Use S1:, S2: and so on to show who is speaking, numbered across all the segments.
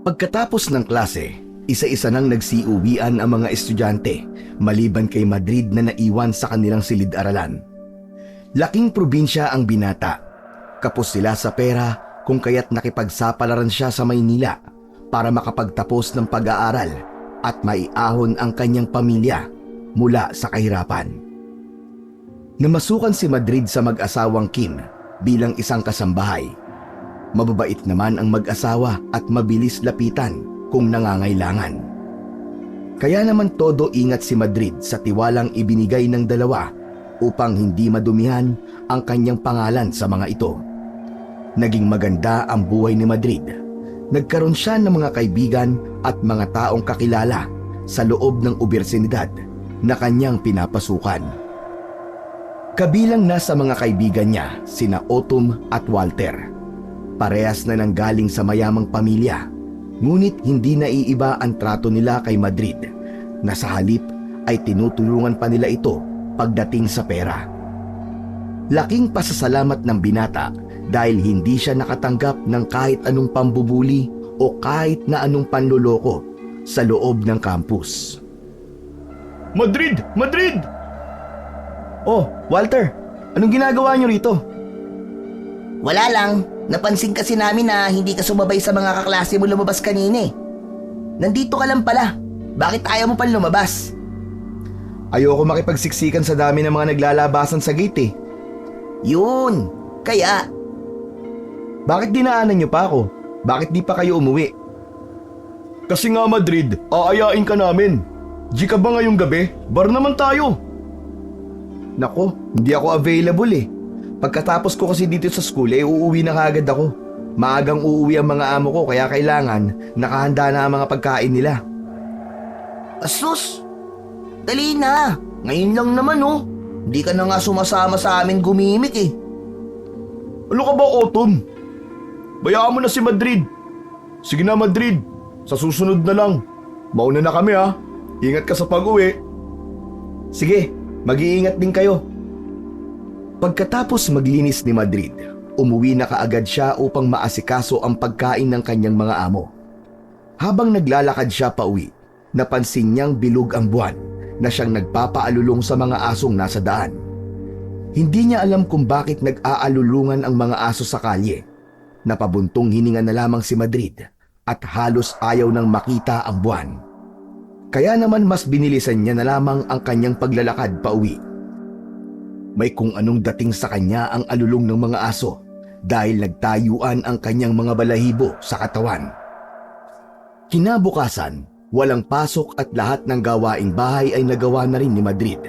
S1: Pagkatapos ng klase, isa-isa nang nagsiuwian ang mga estudyante maliban kay Madrid na naiwan sa kanilang silid-aralan. Laking probinsya ang Binata. Kapos sila sa pera kung kaya't nakipagsapalaran siya sa Maynila para makapagtapos ng pag-aaral at maiahon ang kanyang pamilya mula sa kahirapan. Namasukan si Madrid sa mag-asawang Kim bilang isang kasambahay. Mababait naman ang mag-asawa at mabilis lapitan kung nangangailangan. Kaya naman todo ingat si Madrid sa tiwalang ibinigay ng dalawa upang hindi madumihan ang kanyang pangalan sa mga ito. Naging maganda ang buhay ni Madrid. Nagkaroon siya ng mga kaibigan at mga taong kakilala sa loob ng obersidad na kanyang pinapasukan. Kabilang na sa mga kaibigan niya sina Autumn at Walter. Parehas na nanggaling sa mayamang pamilya, ngunit hindi naiiba ang trato nila kay Madrid na sa halip ay tinutulungan pa nila ito pagdating sa pera. Laking pasasalamat ng Binata dahil hindi siya nakatanggap ng kahit anong pambubuli o kahit na anong panloloko sa loob ng campus.
S2: Madrid! Madrid!
S1: Oh, Walter, anong ginagawa niyo rito?
S3: Wala lang. Napansin kasi namin na hindi ka sumabay sa mga kaklase mo lumabas kanina eh. Nandito ka lang pala. Bakit ayaw mo pa lumabas?
S1: Ayoko makipagsiksikan sa dami ng mga naglalabasan sa gate eh.
S3: Yun. Kaya.
S1: Bakit dinaanan niyo pa ako? Bakit di pa kayo umuwi?
S2: Kasi nga Madrid, aayain ka namin. G ka ba ngayong gabi? Bar naman tayo.
S1: Nako, hindi ako available eh. Pagkatapos ko kasi dito sa school uuwi na kaagad ako. Maagang uuwi ang mga amo ko kaya kailangan nakahanda na ang mga pagkain nila.
S3: Asus! Dali na. Ngayon lang naman oh. Hindi ka na nga sumasama sa amin gumimik eh.
S2: Ano ka ba, Autumn? Bayaan mo na si Madrid. Sige na Madrid, sa susunod na lang. Mauna na kami ha. Ingat ka sa pag-uwi.
S1: Sige, mag-iingat din kayo. Pagkatapos maglinis ni Madrid, umuwi na kaagad siya upang maasikaso ang pagkain ng kanyang mga amo. Habang naglalakad siya pauwi, napansin niyang bilog ang buwan na siyang nagpapaalulong sa mga asong nasa daan. Hindi niya alam kung bakit nag-aalulungan ang mga aso sa kalye. Napabuntong hininga na lamang si Madrid at halos ayaw nang makita ang buwan. Kaya naman mas binilisan niya na lamang ang kanyang paglalakad pauwi. May kung anong dating sa kanya ang alulong ng mga aso dahil nagtayuan ang kanyang mga balahibo sa katawan. Kinabukasan, walang pasok at lahat ng gawaing bahay ay nagawa na rin ni Madrid.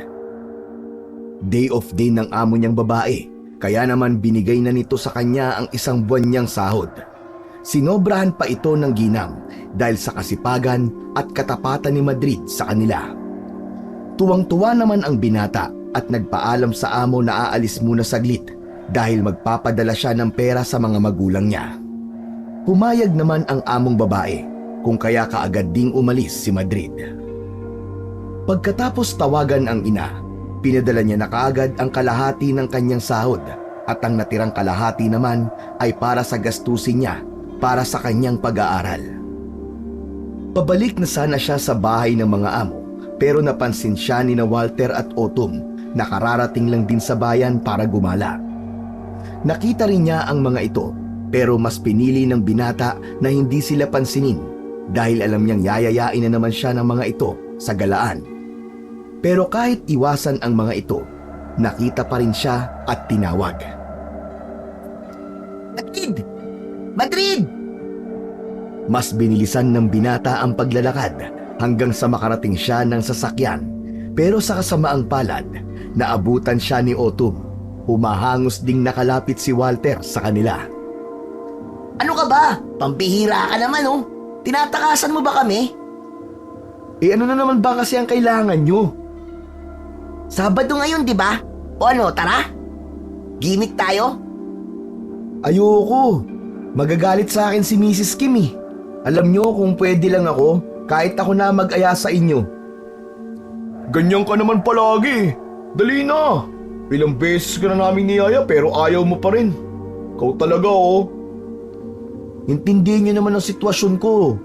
S1: Day off din ng amo niyang babae, kaya naman binigay na nito sa kanya ang isang buwan niyang sahod. Sinobrahan pa ito ng ginang dahil sa kasipagan at katapatan ni Madrid sa kanila. Tuwang-tuwa naman ang Binata at nagpaalam sa amo na aalis muna saglit dahil magpapadala siya ng pera sa mga magulang niya. Pumayag naman ang among babae kung kaya kaagad ding umalis si Madrid. Pagkatapos tawagan ang ina, pinadala niya na kaagad ang kalahati ng kanyang sahod at ang natirang kalahati naman ay para sa gastusin niya para sa kanyang pag-aaral. Pabalik na sana siya sa bahay ng mga amo pero napansin siya ni na Walter at Autumn na kararating lang din sa bayan para gumala. Nakita rin niya ang mga ito pero mas pinili ng Binata na hindi sila pansinin dahil alam niyang yayayain na naman siya ng mga ito sa galaan. Pero kahit iwasan ang mga ito, nakita pa rin siya at tinawag.
S3: Madrid! Madrid!
S1: Mas binilisan ng Binata ang paglalakad hanggang sa makarating siya ng sasakyan. Pero sa kasamaang palad, naabutan siya ni Autumn. Humahangos ding nakalapit si Walter sa kanila.
S3: Ano ka ba? Pampihira ka naman oh. Tinatakasan mo ba kami?
S1: Ano na naman ba kasi ang kailangan nyo?
S3: Sabado ngayon, di ba? O ano, tara? Gimik tayo?
S1: Ayoko. Magagalit sa akin si Mrs. Kim eh. Alam nyo kung pwede lang ako, kahit ako na mag-aya sa inyo.
S2: Ganyan ka naman palagi. Dali na. Ilang beses ka na namin niyaya pero ayaw mo pa rin. Ikaw talaga oh. Intindihin niyo naman ang sitwasyon ko.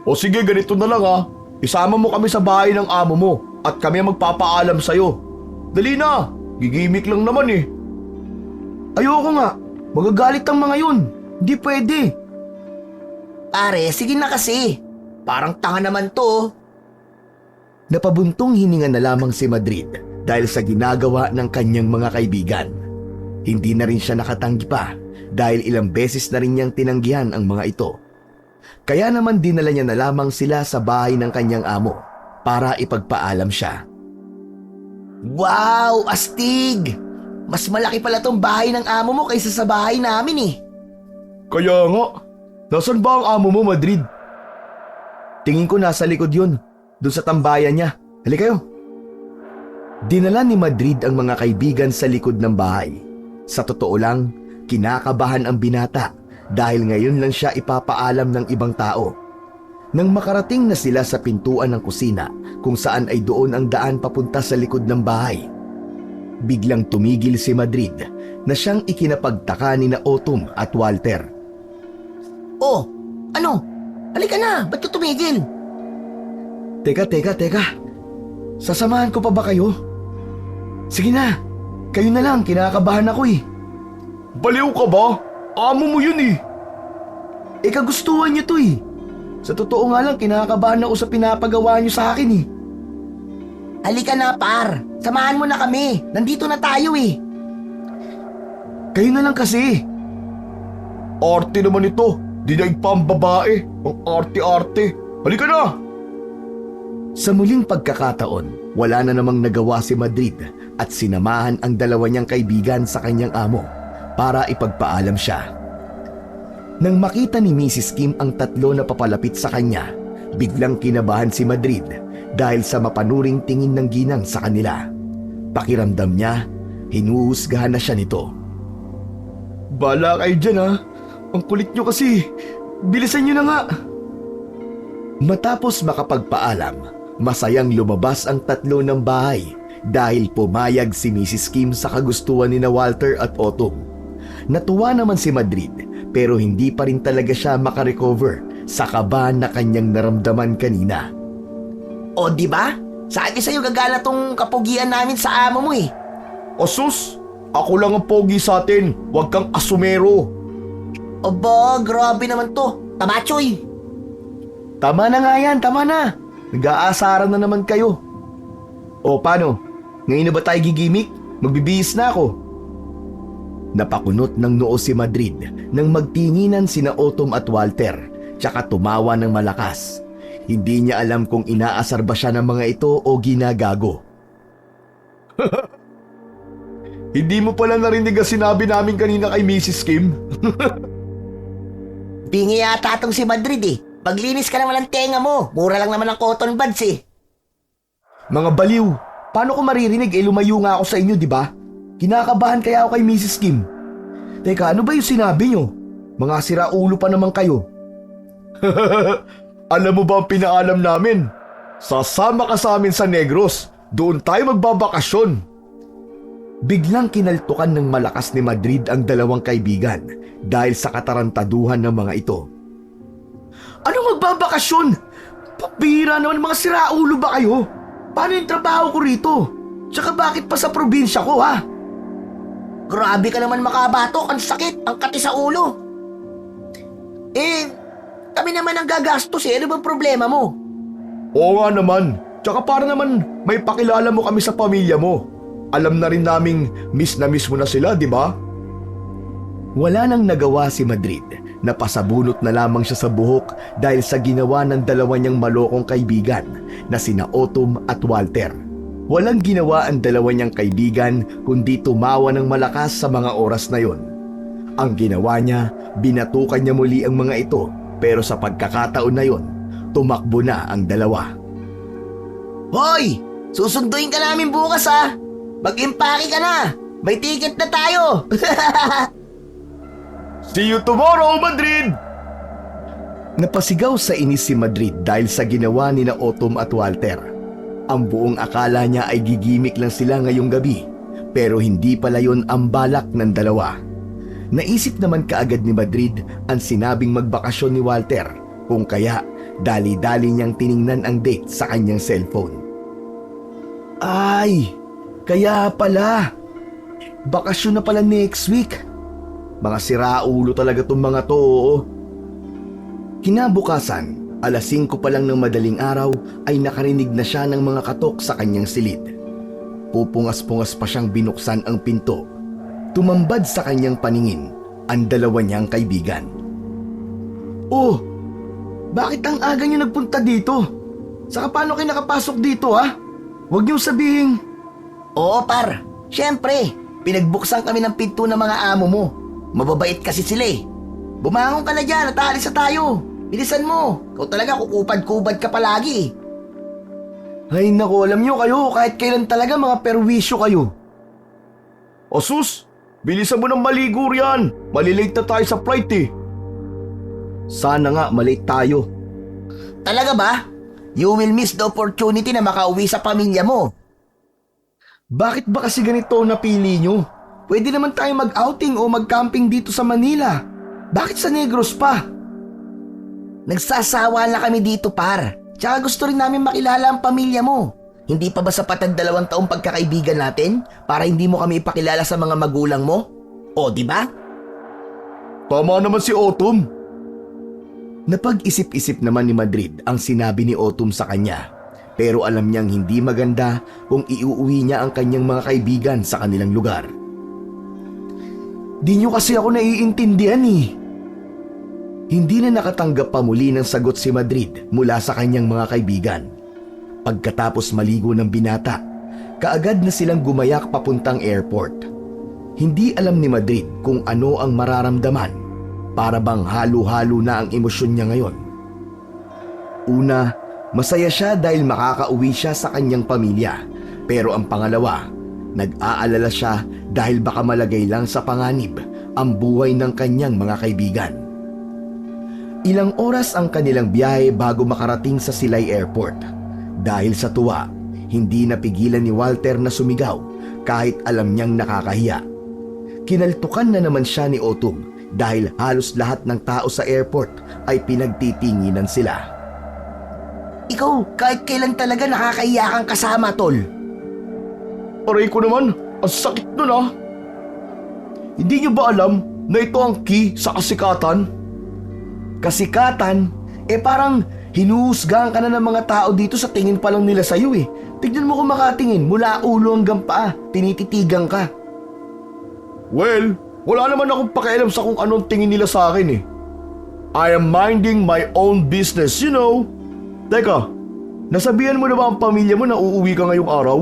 S2: O sige, ganito na lang ha. Isama mo kami sa bahay ng amo mo at kami ang magpapaalam sa'yo. Dali na, gigimik lang naman eh. Ayoko nga, magagalit ang mga yun. Hindi pwede.
S3: Pare, sige na kasi. Parang tanga naman to.
S1: Napabuntong hininga na lamang si Madrid dahil sa ginagawa ng kanyang mga kaibigan. Hindi na rin siya nakatanggi pa dahil ilang beses na rin niyang tinanggihan ang mga ito. Kaya naman dinala niya na lamang sila sa bahay ng kanyang amo para ipagpaalam siya.
S3: Wow, astig! Mas malaki pala tong bahay ng amo mo kaysa sa bahay namin eh.
S2: Kaya nga, nasan ba ang amo mo, Madrid?
S1: Tingin ko nasa likod yun, dun sa tambayan niya. Halika kayo. Dinala ni Madrid ang mga kaibigan sa likod ng bahay. Sa totoo lang, kinakabahan ang binata dahil ngayon lang siya ipapaalam ng ibang tao. Nang makarating na sila sa pintuan ng kusina kung saan ay doon ang daan papunta sa likod ng bahay, biglang tumigil si Madrid na siyang ikinapagtaka ni na Autumn at Walter.
S3: Oh, ano? Halika na, ba't ka tumigil?
S1: Teka. Sasamahan ko pa ba kayo? Sige na, kayo na lang, kinakabahan ako eh.
S2: Baliw ka ba? Amo mo yun eh.
S1: Kagustuhan niyo to eh. Sa totoo nga lang, kinakabahan ako sa pinapagawa niyo sa akin eh.
S3: Halika na, par. Samahan mo na kami. Nandito na tayo eh.
S1: Kayo na lang kasi.
S2: Arte naman ito. Dinaig pa ang babae. Ang arte-arte. Halika na!
S1: Sa muling pagkakataon, wala na namang nagawa si Madrid at sinamahan ang dalawa niyang kaibigan sa kanyang amo para ipagpaalam siya. Nang makita ni Mrs. Kim ang tatlo na papalapit sa kanya, biglang kinabahan si Madrid dahil sa mapanuring tingin ng ginang sa kanila. Pakiramdam niya, hinuhusgahan na siya nito.
S2: Bala kayo dyan ha. Ang kulit nyo kasi. Bilisan nyo na nga.
S1: Matapos makapagpaalam, masayang lumabas ang tatlo ng bahay dahil pumayag si Mrs. Kim sa kagustuhan ni na Walter at Autumn. Natuwa naman si Madrid pero hindi pa rin talaga siya makarecover sa kaba na kanyang naramdaman kanina.
S3: O di ba? Sabi sa'yo gagana tong kapugian namin sa amo mo eh.
S2: Asus, ako lang ang pogi sa atin. Huwag kang asumero.
S3: Aba, grabe naman to. Tamachoy.
S1: Tama na nga yan, tama na. Nag-aasaran na naman kayo. O paano? Ngayon na ba tayo gigimik? Magbibihis na ako. Napakunot ng noo si Madrid nang magtinginan sina Autumn at Walter, tsaka tumawa ng malakas. Hindi niya alam kung inaasar ba siya ng mga ito o ginagago.
S2: Hindi mo pala narinig ang sinabi namin kanina kay Mrs. Kim?
S3: Bingi yata tong si Madrid eh. Paglinis ka naman ng tenga mo. Mura lang naman ang cotton buds eh.
S1: Mga baliw, paano ko maririnig lumayo nga ako sa inyo, di ba? Kinakabahan kaya ako kay Mrs. Kim. Teka, ano ba yung sinabi nyo? Mga siraulo pa naman kayo.
S2: Alam mo ba ang pinaalam namin? Sasama ka sa amin sa Negros. Doon tayo magbabakasyon.
S1: Biglang kinaltukan ng malakas ni Madrid ang dalawang kaibigan dahil sa katarantaduhan ng mga ito. Ano magbabakasyon? Pabira naman, mga siraulo ba kayo? Paano yung trabaho ko rito? Tsaka bakit pa sa probinsya ko ha?
S3: Grabe ka naman makabatok. Ang sakit. Ang kati sa ulo. Kami naman ang gagastos eh. Ano bang problema mo?
S2: Oo nga naman. Tsaka para naman may pakilala mo kami sa pamilya mo. Alam na rin naming miss na miss mo na sila, di ba?
S1: Wala nang nagawa si Madrid. Napasabunot na lamang siya sa buhok dahil sa ginawa ng dalawa niyang malokong kaibigan na sina Autumn at Walter. Walang ginawa ang dalawa niyang kaibigan kundi tumawa ng malakas sa mga oras na yon. Ang ginawa niya, binatukan niya muli ang mga ito pero sa pagkakataon na yon, tumakbo na ang dalawa.
S3: Hoy! Susunduin ka namin bukas ha! Mag-impake ka na! May ticket na tayo!
S2: See you tomorrow, Madrid!
S1: Napasigaw sa inis si Madrid dahil sa ginawa ni na Autumn at Walter. Ang buong akala niya ay gigimik lang sila ngayong gabi, pero hindi pala yon ang balak ng dalawa. Naisip naman kaagad ni Madrid ang sinabing magbakasyon ni Walter, kung kaya dali-dali niyang tiningnan ang date sa kanyang cellphone. Ay, kaya pala. Bakasyon na pala next week. Mga siraulo talaga tong mga to, oo. Kinabukasan, alas 5 pa lang ng madaling araw ay nakarinig na siya ng mga katok sa kanyang silid. Pupungas-pungas pa siyang binuksan ang pinto. Tumambad sa kanyang paningin ang dalawa niyang kaibigan. Oh, bakit ang aga niyo nagpunta dito? Saka paano kayo nakapasok dito, ha? Huwag niyong sabihin.
S3: Oo par, syempre, pinagbuksan kami ng pinto ng mga amo mo. Mababait kasi sila eh. Bumangon ka na dyan at aalis na tayo. Bilisan mo, ikaw talaga kukupad-kubad ka palagi.
S1: Ay naku, alam niyo kayo, kahit kailan talaga mga perwisyo kayo.
S2: Asus, bilisan mo ng maligo riyan. Malilate na tayo sa flight eh.
S1: Sana nga malate tayo.
S3: Talaga ba? You will miss the opportunity na makauwi sa pamilya mo.
S1: Bakit ba kasi ganito ang napili niyo? Pwede naman tayo mag-outing o mag-camping dito sa Manila. Bakit sa Negros pa?
S3: Nagsasawa na kami dito par. Tsaka gusto rin namin makilala ang pamilya mo. Hindi pa ba sapat ang 2 taong pagkakaibigan natin para hindi mo kami ipakilala sa mga magulang mo? O, di ba?
S2: Tama naman si Autumn.
S1: Napag-isip-isip naman ni Madrid ang sinabi ni Autumn sa kanya. Pero alam niyang hindi maganda kung iuuwi niya ang kanyang mga kaibigan sa kanilang lugar. Di niyo kasi ako naiintindihan eh. Hindi na nakatanggap pa muli ng sagot si Madrid mula sa kanyang mga kaibigan. Pagkatapos maligo ng binata, kaagad na silang gumayak papuntang airport. Hindi alam ni Madrid kung ano ang mararamdaman, para bang halo-halo na ang emosyon niya ngayon. Una, masaya siya dahil makakauwi siya sa kanyang pamilya. Pero ang pangalawa, nag-aalala siya dahil baka malagay lang sa panganib ang buhay ng kanyang mga kaibigan. Ilang oras ang kanilang biyahe bago makarating sa Silay Airport. Dahil sa tuwa, hindi napigilan ni Walter na sumigaw kahit alam niyang nakakahiya. Kinaltukan na naman siya ni Autumn dahil halos lahat ng tao sa airport ay pinagtitinginan sila.
S3: Ikaw, kahit kailan talaga nakakahiya kang kasama, tol.
S2: Aray ko naman, ang sakit nun ah. Hindi niyo ba alam na ito ang key sa kasikatan?
S1: Kasikatan? Parang hinuhusgahan ka na ng mga tao dito sa tingin pa lang nila sa'yo eh. Tignan mo kung makatingin, mula ulo hanggang paa, tinititigan ka.
S2: Well, wala naman akong pakialam sa kung anong tingin nila sa akin eh. I am minding my own business, you know. Teka, nasabihan mo na ba ang pamilya mo na uuwi ka ngayong araw?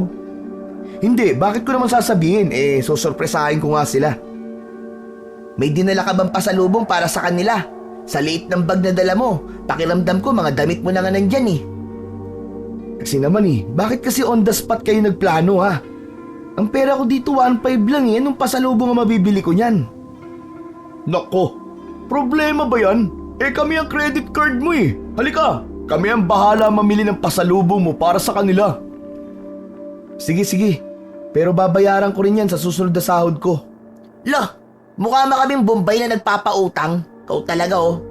S1: Hindi, bakit ko naman sasabihin? Susurpresahin ko nga sila.
S3: May dinala ka bang pasalubong para sa kanila? Sa liit ng bag na dala mo, pakiramdam ko mga damit mo na nga nandyan eh.
S1: Kasi naman bakit kasi on the spot kayo nagplano ha? Ang pera ko dito 1.5 lang eh, anong pasalubong ang mabibili ko niyan?
S2: Nako, problema ba yan? Kami ang credit card mo eh. Halika, kami ang bahala mamili ng pasalubong mo para sa kanila.
S1: Sige, pero babayaran ko rin yan sa susunod na sahod ko.
S3: Lah, mukha mo kaming Bombay na nagpapautang. Ikaw talaga oh.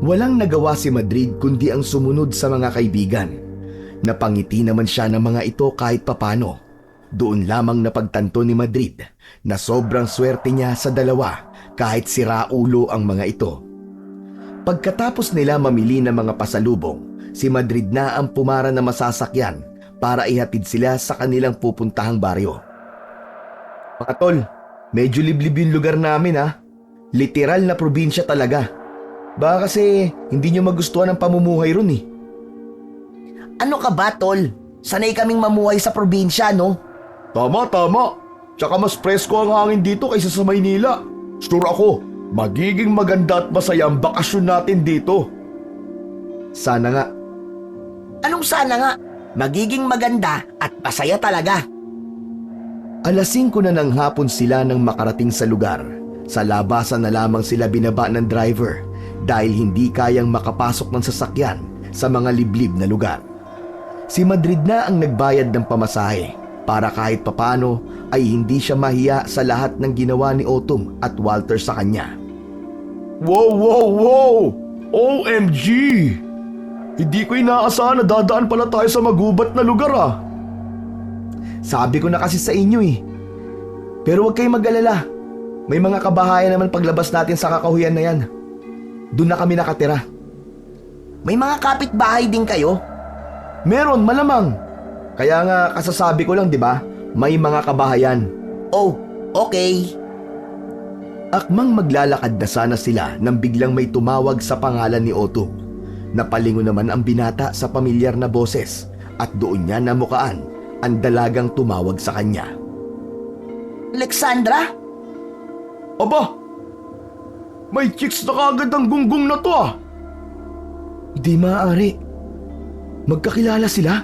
S1: Walang nagawa si Madrid kundi ang sumunod sa mga kaibigan. Napangiti naman siya ng mga ito kahit papano. Doon lamang napagtanto ni Madrid na sobrang swerte niya sa dalawa kahit siraulo ang mga ito. Pagkatapos nila mamili ng mga pasalubong, si Madrid na ang pumara na masasakyan para ihatid sila sa kanilang pupuntahang baryo. Mga tol, medyo liblib yung lugar namin ha. Literal na probinsya talaga. Baka kasi hindi nyo magustuhan ang pamumuhay ron eh.
S3: Ano ka ba, tol? Sanay kaming mamuhay sa probinsya, no?
S2: Tama. Tsaka mas presko ang hangin dito kaysa sa Maynila. Sure ako, magiging maganda at masaya ang bakasyon natin dito.
S1: Sana nga.
S3: Anong sana nga? Magiging maganda at masaya talaga.
S1: Alas 5 na ng hapon sila nang makarating sa lugar. Sa labasan na lamang sila binaba ng driver dahil hindi kayang makapasok ng sasakyan sa mga liblib na lugar. Si Madrid na ang nagbayad ng pamasahe para kahit papano ay hindi siya mahiya sa lahat ng ginawa ni Autumn at Walter sa kanya.
S2: Wow, wow, wow! OMG! Hindi ko inaasahan na dadaan pala tayo sa magubat na lugar ah.
S1: Sabi ko na kasi sa inyo eh. Pero huwag kayong mag-alala. May mga kabahayan naman paglabas natin sa kakahuyan na yan. Doon na kami nakatira.
S3: May mga kapitbahay din kayo?
S1: Meron, malamang. Kaya nga kasasabi ko lang, di ba? May mga kabahayan.
S3: Oh, okay.
S1: Akmang maglalakad na sana sila nang biglang may tumawag sa pangalan ni Autumn. Napalingon naman ang binata sa pamilyar na boses at doon niya namukaan ang dalagang tumawag sa kanya.
S3: Alexandra?
S2: Aba! May chicks na kagad ang gunggong na to ah.
S1: Hindi maaari. Magkakilala sila?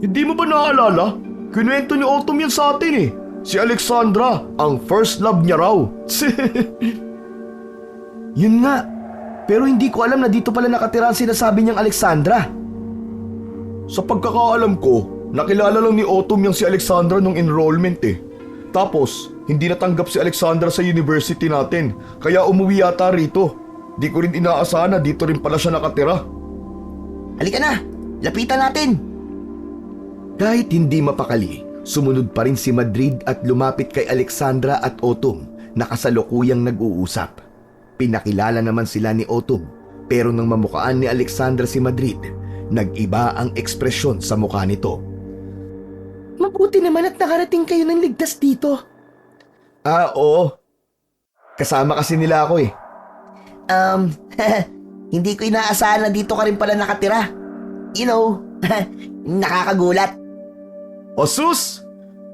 S2: Hindi mo ba naaalala? Kinuwento ni Autumn yan sa atin eh. Si Alexandra, ang first love niya raw.
S1: Yun nga. Pero hindi ko alam na dito pala nakatira ang sinasabi niyang Alexandra.
S2: Sa pagkakaalam ko, nakilala lang ni Autumn yung si Alexandra nung enrollment eh. Tapos, hindi natanggap si Alexandra sa university natin, kaya umuwi yata rito. Di ko rin inaasahan na dito rin pala siya nakatira.
S3: Halika na, lapitan natin.
S1: Kahit hindi mapakali, sumunod pa rin si Madrid at lumapit kay Alexandra at Autumn na kasalukuyang nag-uusap. Pinakilala naman sila ni Autumn, pero nang mamukaan ni Alexandra si Madrid, nag-iba ang ekspresyon sa mukha nito.
S4: Mabuti naman at nakarating kayo ng ligtas dito.
S1: Oo. Kasama kasi nila ako eh.
S3: Hindi ko inaasahan na dito ka rin pala nakatira. You know, nakakagulat.
S2: Asus!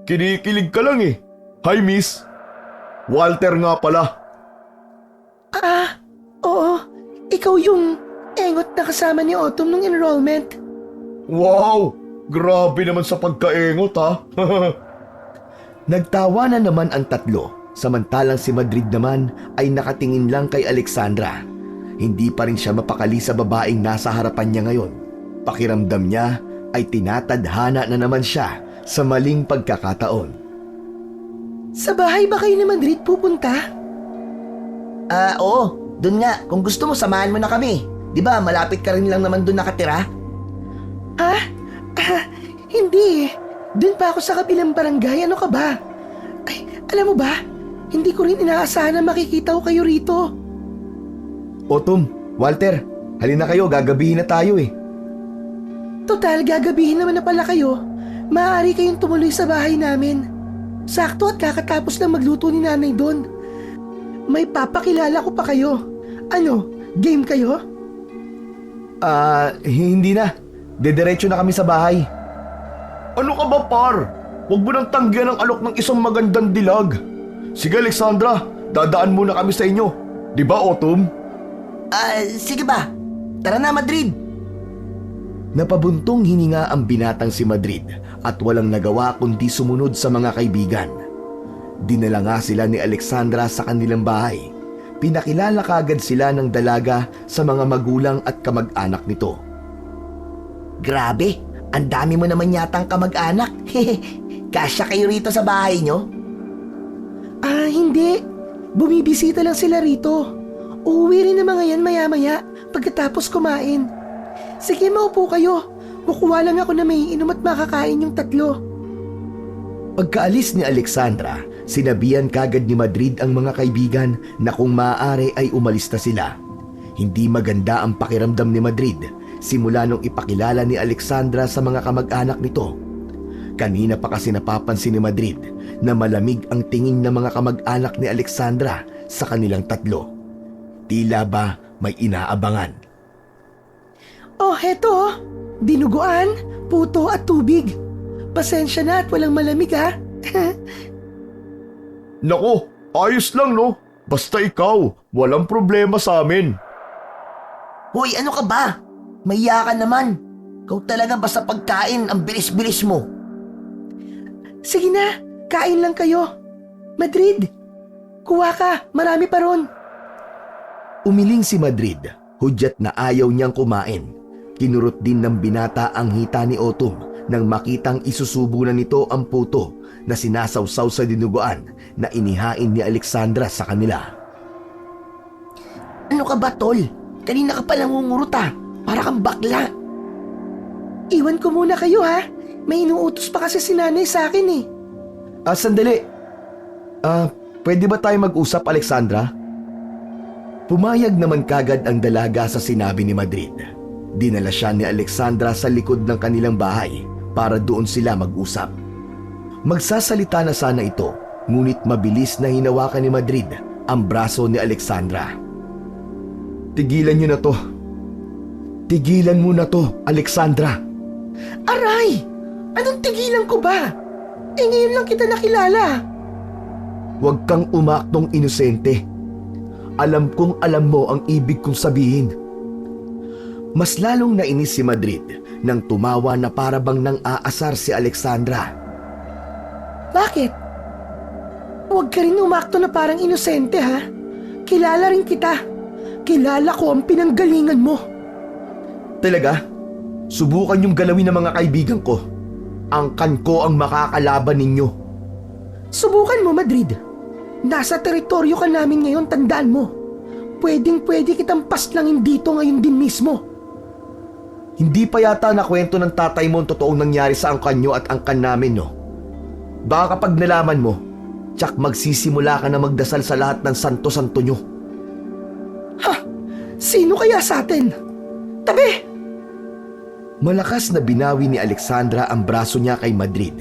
S2: Kinikilig ka lang eh. Hi miss. Walter nga pala.
S4: Oo, ikaw yung engot na kasama ni Autumn nung enrollment.
S2: Wow! Grabe naman sa pagkaengot ha.
S1: Nagtawa na naman ang tatlo, samantalang si Madrid naman ay nakatingin lang kay Alexandra. Hindi pa rin siya mapakali sa babaeng nasa harapan niya ngayon. Pakiramdam niya ay tinatadhana na naman siya sa maling pagkakataon.
S4: Sa bahay ba kayo ni Madrid pupunta?
S3: Oo, dun nga. Kung gusto mo, samahan mo na kami. Di ba, malapit ka rin lang naman dun nakatira?
S4: Hindi. Doon pa ako sa kabilang barangay. Ano ka ba? Ay, alam mo ba? Hindi ko rin inaasahan na makikita ko kayo rito.
S1: Autumn, Walter, halina kayo, gagabihin na tayo eh.
S4: Total, gagabihin naman na pala kayo. Maaari kayong tumuloy sa bahay namin. Sakto at kakatapos lang magluto ni nanay doon. May papakilala ko pa kayo. Ano, game kayo?
S1: Hindi na. Dediretso na kami sa bahay.
S2: Ano ka ba par? Huwag mo nang tanggihan ang alok ng isang magandang dilag. Sige Alexandra, dadaan muna kami sa inyo. Di ba Autumn?
S3: Sige ba? Tara na, Madrid.
S1: Napabuntong hininga ang binatang si Madrid at walang nagawa kundi sumunod sa mga kaibigan. Dinala nga sila ni Alexandra sa kanilang bahay. Pinakilala kagad sila ng dalaga sa mga magulang at kamag-anak nito.
S3: Grabe, ang dami mo naman yatang kamag-anak. Kasya kayo rito sa bahay nyo?
S4: Hindi. Bumibisita lang sila rito. Uuwi rin na mga yan maya-maya pagkatapos kumain. Sige, maupo kayo. Kukuha lang ako na may inom at makakain yung tatlo.
S1: Pagkaalis ni Alexandra, sinabihan kagad ni Madrid ang mga kaibigan na kung maaari ay umalis na sila. Hindi maganda ang pakiramdam ni Madrid simula nung ipakilala ni Alexandra sa mga kamag-anak nito. Kanina pa kasi napapansin ni Madrid na malamig ang tingin ng mga kamag-anak ni Alexandra sa kanilang tatlo. Tila ba may inaabangan?
S4: Oh, heto. Dinuguan, puto at tubig. Pasensya na at walang malamig ha.
S2: Nako, ayos lang no. Basta ikaw, walang problema sa amin.
S3: Hoy, ano ka ba? Mahiya ka naman. Ikaw talaga basta pagkain, ang bilis-bilis mo.
S4: Sige na, kain lang kayo. Madrid, kuha ka, marami pa ron.
S1: Umiling si Madrid, hudyat na ayaw niyang kumain. Kinurot din ng binata ang hita ni Autumn nang makitang isusubo na nito ang puto na sinasawsaw sa dinuguan na inihain ni Alexandra sa kanila.
S3: Ano ka ba, Tol? Kanina ka pa nangungurot ah. Para kang bakla.
S4: Iwan ko muna kayo ha. May inuutos pa kasi si nanay sa akin eh.
S1: Sandali. Pwede ba tayo mag-usap, Alexandra? Pumayag naman kagad ang dalaga sa sinabi ni Madrid. Dinala siya ni Alexandra sa likod ng kanilang bahay para doon sila mag-usap. Magsasalita na sana ito, ngunit mabilis na hinawakan ni Madrid ang braso ni Alexandra. Tigilan niyo na to. Tigilan mo na to, Alexandra.
S4: Aray! Anong tigilan ko ba? Ngayon lang kita nakilala.
S1: Huwag kang umaktong inosente. Alam kong alam mo ang ibig kong sabihin. Mas lalong nainis si Madrid nang tumawa na para bang nang aasar si Alexandra.
S4: Bakit? Huwag ka rin umakto na parang inosente ha. Kilala rin kita. Kilala ko ang pinanggalingan mo.
S1: Talaga? Subukan yung galawin ng mga kaibigan ko. Angkan ko ang makakalaban ninyo.
S4: Subukan mo, Madrid. Nasa teritoryo ka namin ngayon, tandaan mo. Pwedeng-pwede kitang paslangin dito ngayon din mismo.
S1: Hindi pa yata nakwento ng tatay mo ang totoong nangyari sa angkan nyo at angkan namin, no? Baka kapag nalaman mo, tsak magsisimula ka na magdasal sa lahat ng santo-santo nyo.
S4: Ha? Sino kaya sa atin? Tabi!
S1: Malakas na binawi ni Alexandra ang braso niya kay Madrid.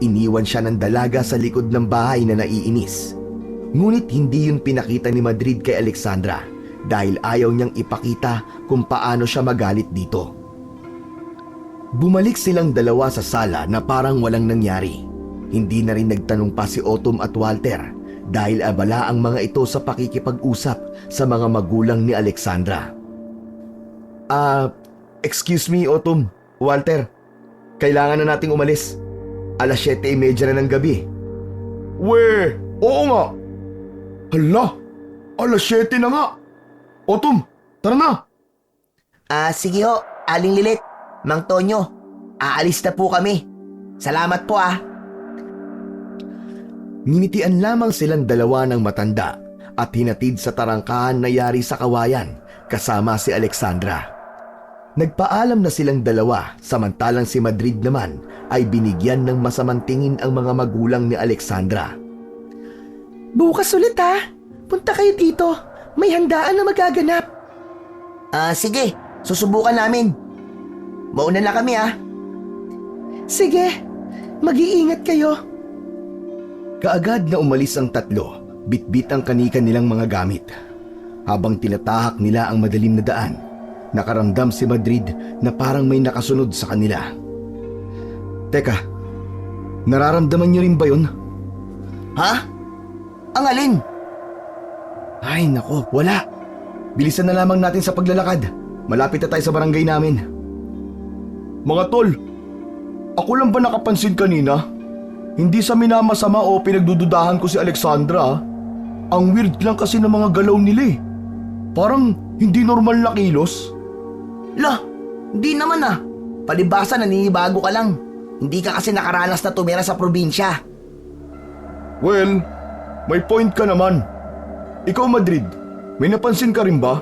S1: Iniwan siya ng dalaga sa likod ng bahay na naiinis. Ngunit hindi yun pinakita ni Madrid kay Alexandra dahil ayaw niyang ipakita kung paano siya magalit dito. Bumalik silang dalawa sa sala na parang walang nangyari. Hindi na rin nagtanong pa si Autumn at Walter dahil abala ang mga ito sa pakikipag-usap sa mga magulang ni Alexandra. Excuse me, Autumn, Walter. Kailangan na nating umalis. 7:30 na ng gabi.
S2: We, oo nga. Hala, 7:00 na nga. Autumn, tara na.
S3: Sige ho, Aling Lilit, Mang Tonyo, aalis na po kami. Salamat po ah.
S1: Nginitian lamang silang dalawa ng matanda at hinatid sa tarangkahan na yari sa kawayan kasama si Alexandra. Nagpaalam na silang dalawa samantalang si Madrid naman ay binigyan ng masamang tingin ang mga magulang ni Alexandra.
S4: Bukas ulit ha. Punta kayo dito. May handaan na magaganap.
S3: Sige, susubukan namin. Mauna na kami ah.
S4: Sige, mag-iingat kayo.
S1: Kaagad na umalis ang tatlo, bitbit ang kanika nilang mga gamit. Habang tinatahak nila ang madilim na daan, nakaramdam si Madrid na parang may nakasunod sa kanila. Teka, nararamdaman niyo rin ba yun?
S3: Ha? Ang alin?
S1: Ay nako, wala. Bilisan na lamang natin sa paglalakad. Malapit na tayo sa barangay namin.
S2: Mga tol, ako lang ba nakapansin kanina? Hindi sa minamasama o pinagdududahan ko si Alexandra. Ang weird lang kasi ng mga galaw nila eh. Parang hindi normal na kilos.
S3: Lah, hindi naman ah. Palibasa naninibago ka lang. Hindi ka kasi nakaranas na tumira sa probinsya.
S2: Well, may point ka naman. Ikaw, Madrid, may napansin ka rin ba?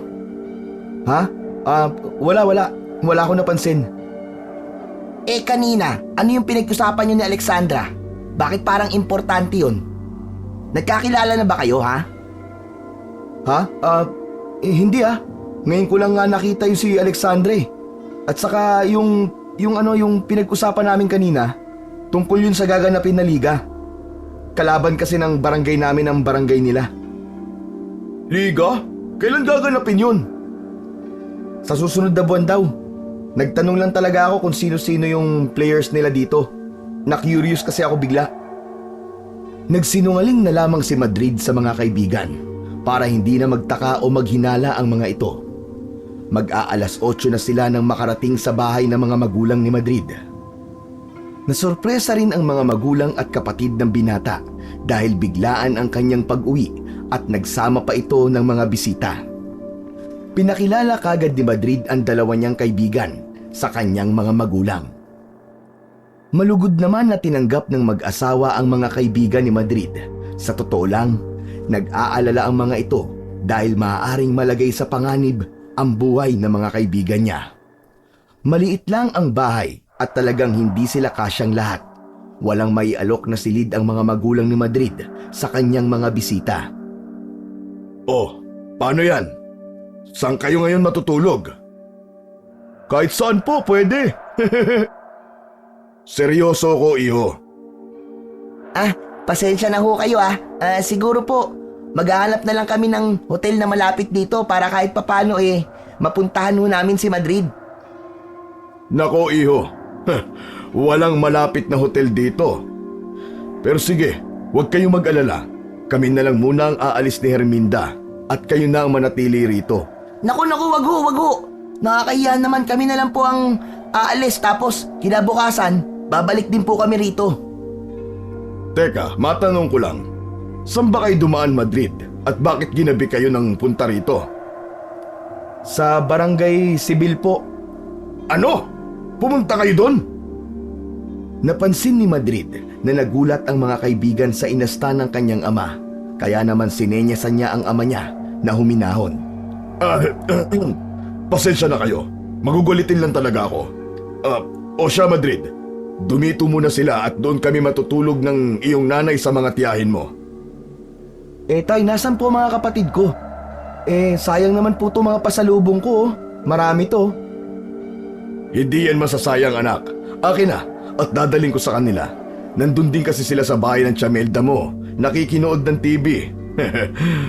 S1: Ha? Wala. Wala akong napansin.
S3: Kanina, ano yung pinag-usapan niyo ni Alexandra? Bakit parang importante yun? Nagkakilala na ba kayo ha?
S1: Ha? Hindi ah. Ngayon ko lang nga nakita yung si Alexandra eh. At saka yung pinag-usapan namin kanina, tungkol yun sa gaganapin na liga. Kalaban kasi ng barangay namin ang barangay nila.
S2: Liga? Kailan gaganapin yun?
S1: Sa susunod na buwan daw. Nagtanong lang talaga ako kung sino-sino yung players nila dito. Na-curious kasi ako bigla. Nagsinungaling na lamang si Madrid sa mga kaibigan para hindi na magtaka o maghinala ang mga ito. Mag-aalas 8 na sila nang makarating sa bahay ng mga magulang ni Madrid. Nasorpresa rin ang mga magulang at kapatid ng binata dahil biglaan ang kanyang pag-uwi at nagsama pa ito ng mga bisita. Pinakilala kagad ni Madrid ang dalawa niyang kaibigan sa kanyang mga magulang. Malugod naman na tinanggap ng mag-asawa ang mga kaibigan ni Madrid. Sa totoo lang, nag-aalala ang mga ito dahil maaaring malagay sa panganib ang buhay ng mga kaibigan niya. Maliit lang ang bahay at talagang hindi sila kasyang lahat. Walang maialok na silid ang mga magulang ni Madrid sa kanyang mga bisita.
S2: Oh, paano yan? Saan kayo ngayon matutulog? Kahit saan po, pwede. Seryoso ko, iho.
S3: Pasensya na ho kayo siguro po, maghahanap na lang kami ng hotel na malapit dito para kahit papano mapuntahan ho namin si Madrid.
S2: Nako, iho. Walang malapit na hotel dito. Pero sige, huwag kayong mag-alala. Kami na lang muna ang aalis ni Herminda at kayo na ang manatili rito.
S3: Naku, wag ho. Nakakahiya naman, kami na lang po ang aalis tapos kinabukasan, babalik din po kami rito.
S2: Teka, matanong ko lang. Saan ba kayo dumaan, Madrid? At bakit ginabi kayo ng punta rito?
S1: Sa barangay Sibil po.
S2: Ano? Pumunta kayo doon?
S1: Napansin ni Madrid na nagulat ang mga kaibigan sa inasta ng kanyang ama. Kaya naman sinenyasan niya ang ama niya na huminahon.
S2: Pasensya na kayo. Magugulitin lang talaga ako. O siya, Madrid. Dumito muna sila at doon kami matutulog ng iyong nanay sa mga tiyahin mo.
S1: Tay, nasan po mga kapatid ko? Sayang naman po to mga pasalubong ko. Marami to.
S2: Hindi yan masasayang, anak. Akin na at dadaling ko sa kanila. Nandun din kasi sila sa bahay ng Chamelda mo, nakikinood ng TV.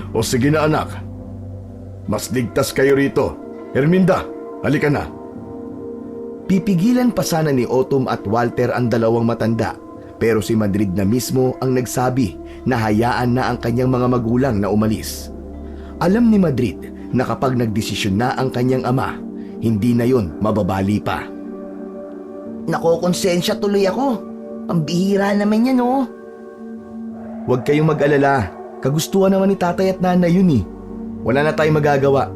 S2: O sige na, anak. Mas ligtas kayo rito. Herminda, halika na.
S1: Pipigilan pa sana ni Autumn at Walter ang dalawang matanda, pero si Madrid na mismo ang nagsabi na hayaan na ang kanyang mga magulang na umalis. Alam ni Madrid na kapag nagdesisyon na ang kanyang ama, hindi na yon mababali pa.
S3: Nakokonsensya tuloy ako. Ang bihira naman yan, oh.
S1: Huwag kayong mag-alala, kagustuhan naman ni tatay at nanay yun eh. Wala na tayong magagawa.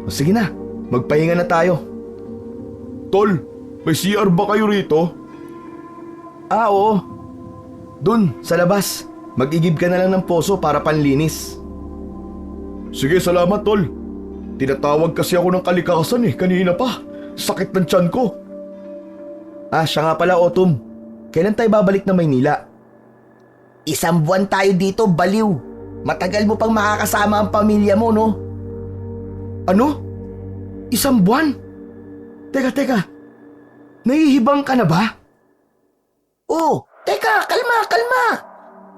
S1: O sige na, magpahinga na tayo.
S2: Tol, may CR ba kayo rito?
S1: Oo. Dun, sa labas. Mag-igib ka na lang ng poso para panlinis.
S2: Sige, salamat, tol. Tinatawag kasi ako ng kalikasan kanina pa. Sakit ng tiyan ko.
S1: Siya nga pala, Autumn. Kailan tayo babalik na Maynila?
S3: 1 buwan tayo dito, baliw. Matagal mo pang makakasama ang pamilya mo, no?
S1: Ano? 1 buwan? Teka. Nahihibang ka na ba?
S3: Oh, teka, kalma.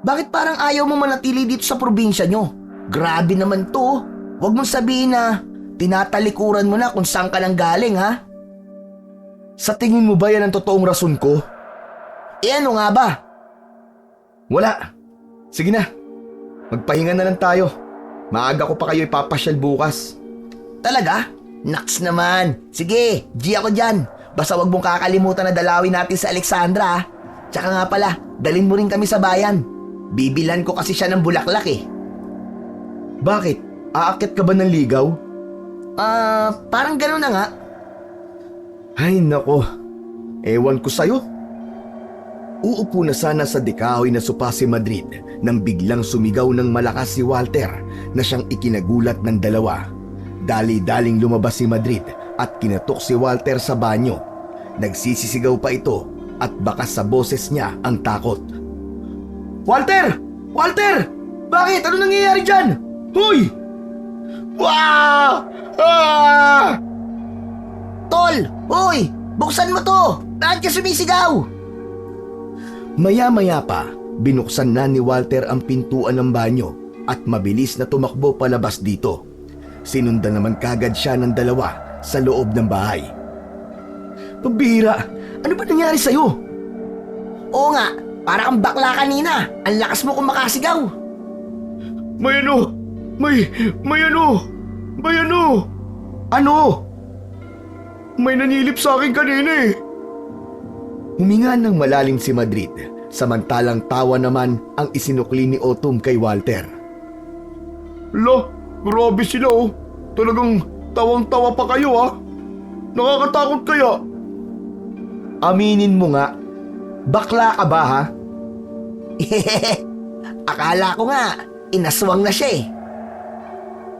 S3: Bakit parang ayaw mo manatili dito sa probinsya nyo? Grabe naman to. Huwag mong sabihin na tinatalikuran mo na kung saan ka nang galing, ha?
S1: Sa tingin mo ba yan ang totoong rason ko?
S3: Ano nga ba?
S1: Wala. Sige na. Magpahinga na lang tayo. Maaga ko pa kayo ipapasyal bukas.
S3: Talaga? Naks naman. Sige, G ako dyan. Basta wag mong kakalimutan na dalawin natin sa Alexandra, ha? Tsaka nga pala, dalhin mo rin kami sa bayan. Bibilhan ko kasi siya ng bulaklak
S1: Bakit? Aakyat ka ba ng ligaw?
S3: Parang gano'n na nga.
S1: Ay nako. Ewan ko sa'yo. Uupo na sana sa dekahoy na sopa si Madrid nang biglang sumigaw ng malakas si Walter na siyang ikinagulat ng dalawa. Dali-daling lumabas si Madrid at kinatok si Walter sa banyo. Nagsisisigaw pa ito at bakas sa boses niya ang takot. Walter! Walter! Bakit? Ano nangyayari dyan? Hoy!
S2: Wah! Ah!
S3: Tol! Hoy! Buksan mo to! Bakit ka sumisigaw?
S1: Maya-maya pa, binuksan na ni Walter ang pintuan ng banyo at mabilis na tumakbo palabas dito. Sinundan naman kagad siya ng dalawa sa loob ng bahay. Pambihira! Ano ba nangyari sa'yo?
S3: Oo nga, para kang bakla kanina. Ang lakas mo kung makasigaw.
S2: May ano! May ano!
S1: Ano?
S2: May nanilip sa akin kanina
S1: Huminga ng malalim si Madrid, samantalang tawa naman ang isinukli ni Autumn kay Walter.
S2: Grabe sila Talagang tawang-tawa pa kayo Nakakatakot kaya.
S1: Aminin mo nga, bakla ka ba ha?
S3: Akala ko nga, inaswang na siya eh.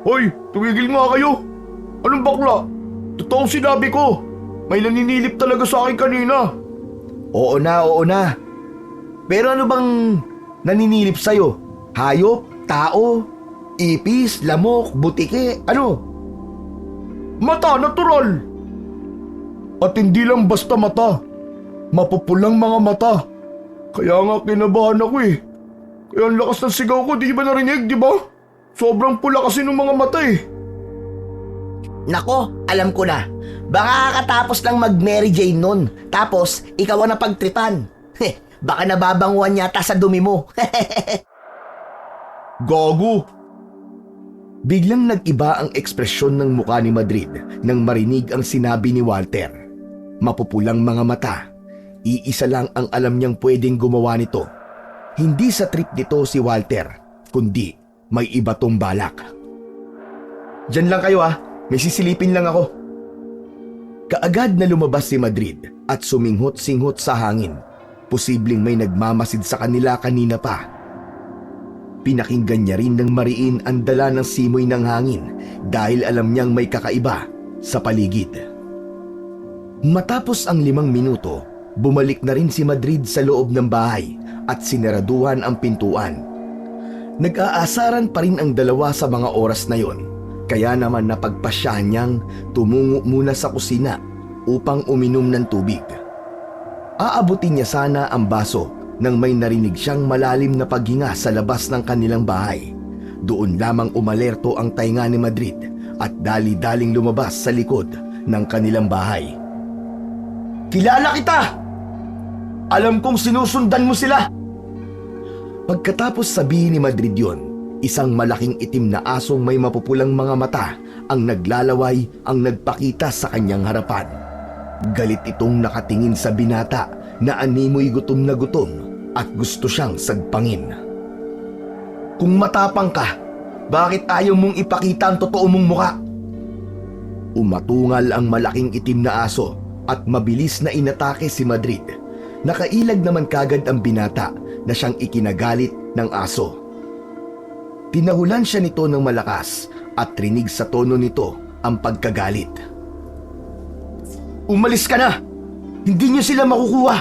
S2: Hoy, tumigil nga kayo. Anong bakla? Totoong sinabi ko. May naninilip talaga sa akin kanina.
S1: Oo na. Pero ano bang naninilip sa'yo? Hayop? Tao? Ipis? Lamok? Butike? Ano?
S2: Mata, natural. At hindi lang basta mata. Mapupulang mga mata. Kaya nga kinabahan ako eh. Kaya ang lakas ng sigaw ko, di ba narinig, di ba? Sobrang pula kasi ng mga mata eh.
S3: Nako, alam ko na. Baka kakatapos lang mag-Mary Jane nun. Tapos, ikaw ang napagtripan. Baka nababanguan yata sa dumi mo.
S2: Gago.
S1: Biglang nag-iba ang ekspresyon ng mukha ni Madrid nang marinig ang sinabi ni Walter. Mapupulang mga mata. Iisa lang ang alam niyang pwedeng gumawa nito. Hindi sa trip nito si Walter, kundi may iba tong balak. Diyan lang kayo may sisilipin lang ako. Kaagad na lumabas si Madrid at suminghot-singhot sa hangin. Posibleng may nagmamasid sa kanila kanina pa. Pinakinggan niya rin ng mariin ang dala ng simoy ng hangin dahil alam niyang may kakaiba sa paligid. Matapos ang 5 minuto, bumalik na rin si Madrid sa loob ng bahay at sinaraduhan ang pintuan. Nag-aasaran pa rin ang dalawa sa mga oras na yon, kaya naman napagpasyahan niyang tumungo muna sa kusina upang uminom ng tubig. Aabutin niya sana ang baso nang may narinig siyang malalim na paghinga sa labas ng kanilang bahay. Doon lamang umalerto ang tainga ni Madrid at dali-daling lumabas sa likod ng kanilang bahay.
S2: Kilala kita! Alam kong sinusundan mo sila!
S1: Pagkatapos sabihin ni Madrid yon, isang malaking itim na asong may mapupulang mga mata ang naglalaway ang nagpakita sa kanyang harapan. Galit itong nakatingin sa binata na animoy gutom na gutom at gusto siyang sagpangin. Kung matapang ka, bakit ayaw mong ipakita ang totoo mong muka? Umatungal ang malaking itim na aso at mabilis na inatake si Madrid. Nakailag naman kagad ang binata na siyang ikinagalit ng aso. Tinahulan siya nito ng malakas at rinig sa tono nito ang pagkagalit. Umalis ka na! Hindi niyo sila makukuha!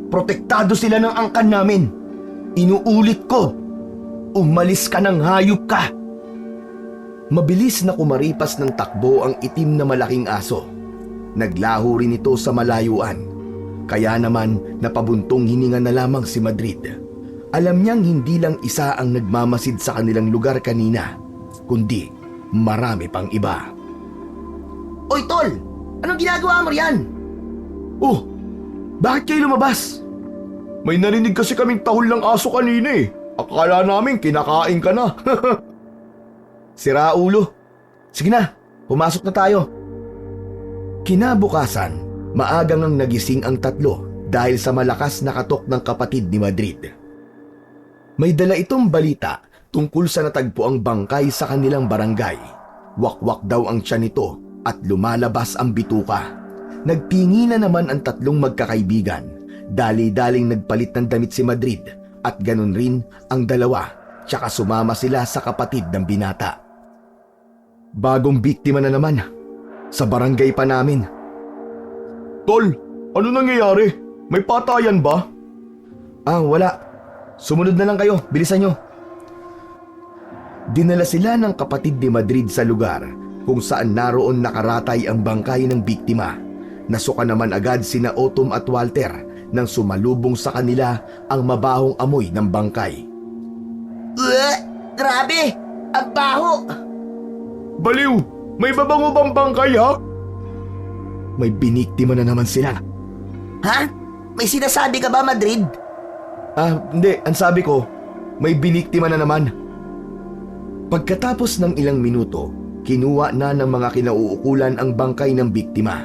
S1: Protektado sila ng angkan namin! Inuulit ko! Umalis ka ng hayop ka! Mabilis na kumaripas ng takbo ang itim na malaking aso. Naglaho rin ito sa malayuan. Kaya naman napabuntong hininga na lamang si Madrid. Alam niyang hindi lang isa ang nagmamasid sa kanilang lugar kanina, kundi marami pang iba.
S3: Oy, Tol! Anong ginagawa mo riyan?
S2: Oh, bakit kayo lumabas? May narinig kasi kaming tahol ng aso kanina eh. Akala namin kinakain ka na.
S1: Sira ulo. Sige na, pumasok na tayo. Kinabukasan, maagang ang nagising ang tatlo dahil sa malakas na katok ng kapatid ni Madrid. May dala itong balita tungkol sa natagpo ang bangkay sa kanilang barangay. Wakwak daw ang tiyan nito at lumalabas ang bituka. Nagtingi na naman ang tatlong magkakaibigan. Dali-daling nagpalit ng damit si Madrid at ganun rin ang dalawa, tsaka sumama sila sa kapatid ng binata. Bagong biktima na naman. Sa barangay pa namin.
S2: Tol, ano nangyayari? May patayan ba?
S1: Wala. Sumunod na lang kayo, bilisan nyo. Dinala sila ng kapatid ni Madrid sa lugar kung saan naroon nakaratay ang bangkay ng biktima. Nasuka naman agad sina Otom at Walter nang sumalubong sa kanila ang mabahong amoy ng bangkay.
S3: Grabe! Ang baho!
S2: Baliw! May babango bang bangkay ha?
S1: May biniktima na naman sila.
S3: Ha? May sinasabi ka ba, Madrid?
S1: Hindi. Ang sabi ko, may biniktima na naman. Pagkatapos ng ilang minuto, kinuha na ng mga kinauukulan ang bangkay ng biktima.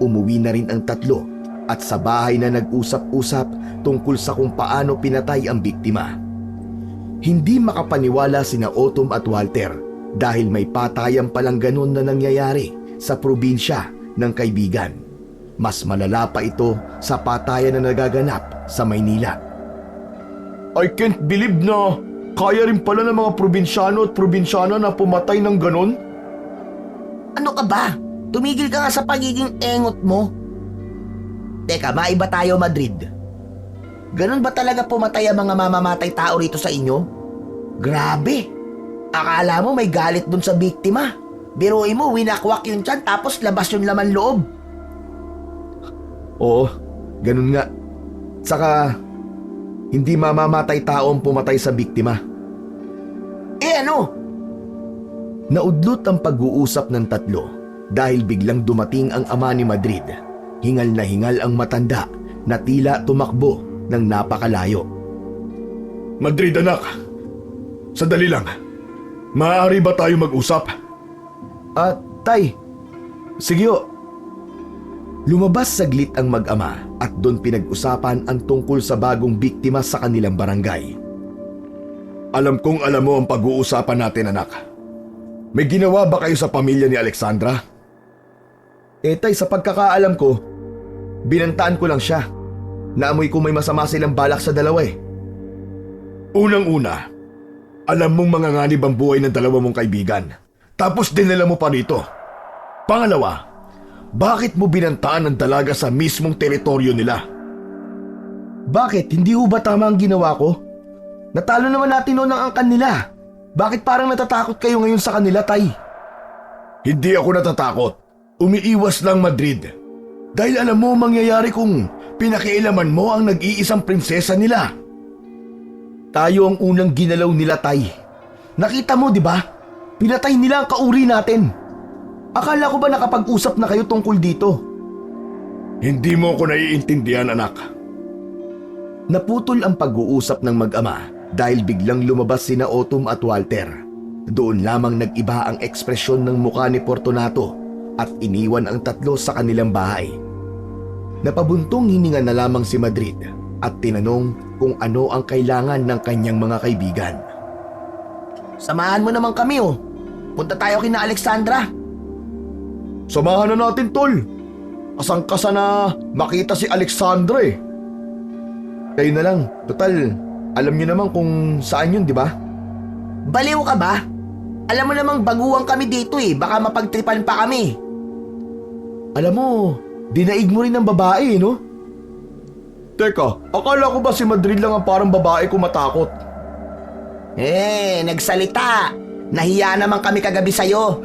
S1: Umuwi na rin ang tatlo at sa bahay na nag-usap-usap tungkol sa kung paano pinatay ang biktima. Hindi makapaniwala sina Otom at Walter dahil may patayan palang ganun na nangyayari sa probinsya ng kaibigan. Mas malala pa ito sa patayan na nagaganap sa Maynila.
S2: I can't believe na kaya rin pala ng mga probinsyano at probinsyana na pumatay ng ganon.
S3: Ano ka ba? Tumigil ka nga sa pagiging engot mo. Teka, maiba tayo, Madrid. Ganon ba talaga pumatay ang mga mamamatay tao rito sa inyo? Grabe! Akala mo may galit dun sa biktima. Biruin mo, winakwak yung tiyan tapos labas yung laman loob.
S1: Oo, ganun nga. Saka, hindi mamamatay tao ang pumatay sa biktima.
S3: Ano?
S1: Naudlot ang pag-uusap ng tatlo dahil biglang dumating ang ama ni Madrid. Hingal na hingal ang matanda na tila tumakbo ng napakalayo.
S2: Madrid anak, sandali lang. Maaari ba tayo mag-usap?
S1: Tay, sige ho. Lumabas saglit ang mag-ama at doon pinag-usapan ang tungkol sa bagong biktima sa kanilang barangay.
S2: Alam kong alam mo ang pag-uusapan natin anak. May ginawa ba kayo sa pamilya ni Alexandra?
S1: Tay, sa pagkakaalam ko, binantaan ko lang siya. Naamoy ko may masama silang balak sa dalawa eh.
S2: Unang-una, alam mong manganganib ang buhay ng dalawa mong kaibigan. Tapos dinala mo pa rito. Pangalawa, bakit mo binantaan ang dalaga sa mismong teritoryo nila?
S1: Bakit? Hindi ho ba tama ang ginawa ko? Natalo naman natin noon ang angkan nila. Bakit parang natatakot kayo ngayon sa kanila, Tay?
S2: Hindi ako natatakot. Umiiwas lang Madrid. Dahil alam mo mangyayari kung pinakialaman mo ang nag-iisang prinsesa nila.
S1: Tayo ang unang ginalaw nila, Tay. Nakita mo, di ba? Pinatay nila ang kauri natin. Akala ko ba nakapag-usap na kayo tungkol dito?
S2: Hindi mo ko naiintindihan, anak.
S1: Naputol ang pag-uusap ng mag-ama dahil biglang lumabas sina Autumn at Walter. Doon lamang nag-iba ang ekspresyon ng mukha ni Fortunato at iniwan ang tatlo sa kanilang bahay. Napabuntong hininga na lamang si Madrid at tinanong kung ano ang kailangan ng kanyang mga kaibigan.
S3: Samahan mo naman kami oh. Punta tayo kina Alexandra.
S2: Samahan na natin, tol. Kasang-kasa na makita si Alexandra eh.
S1: Kayo na lang. Total, alam niyo naman kung saan yun, di ba?
S3: Baliw ka ba? Alam mo namang baguhan kami dito eh. Baka mapagtripan pa kami.
S1: Alam mo, dinaig mo rin ng babae, no?
S2: Teka, akala ko ba si Madrid lang ang parang babae ko matakot?
S3: Nagsalita. Nahiya naman kami kagabi sa'yo.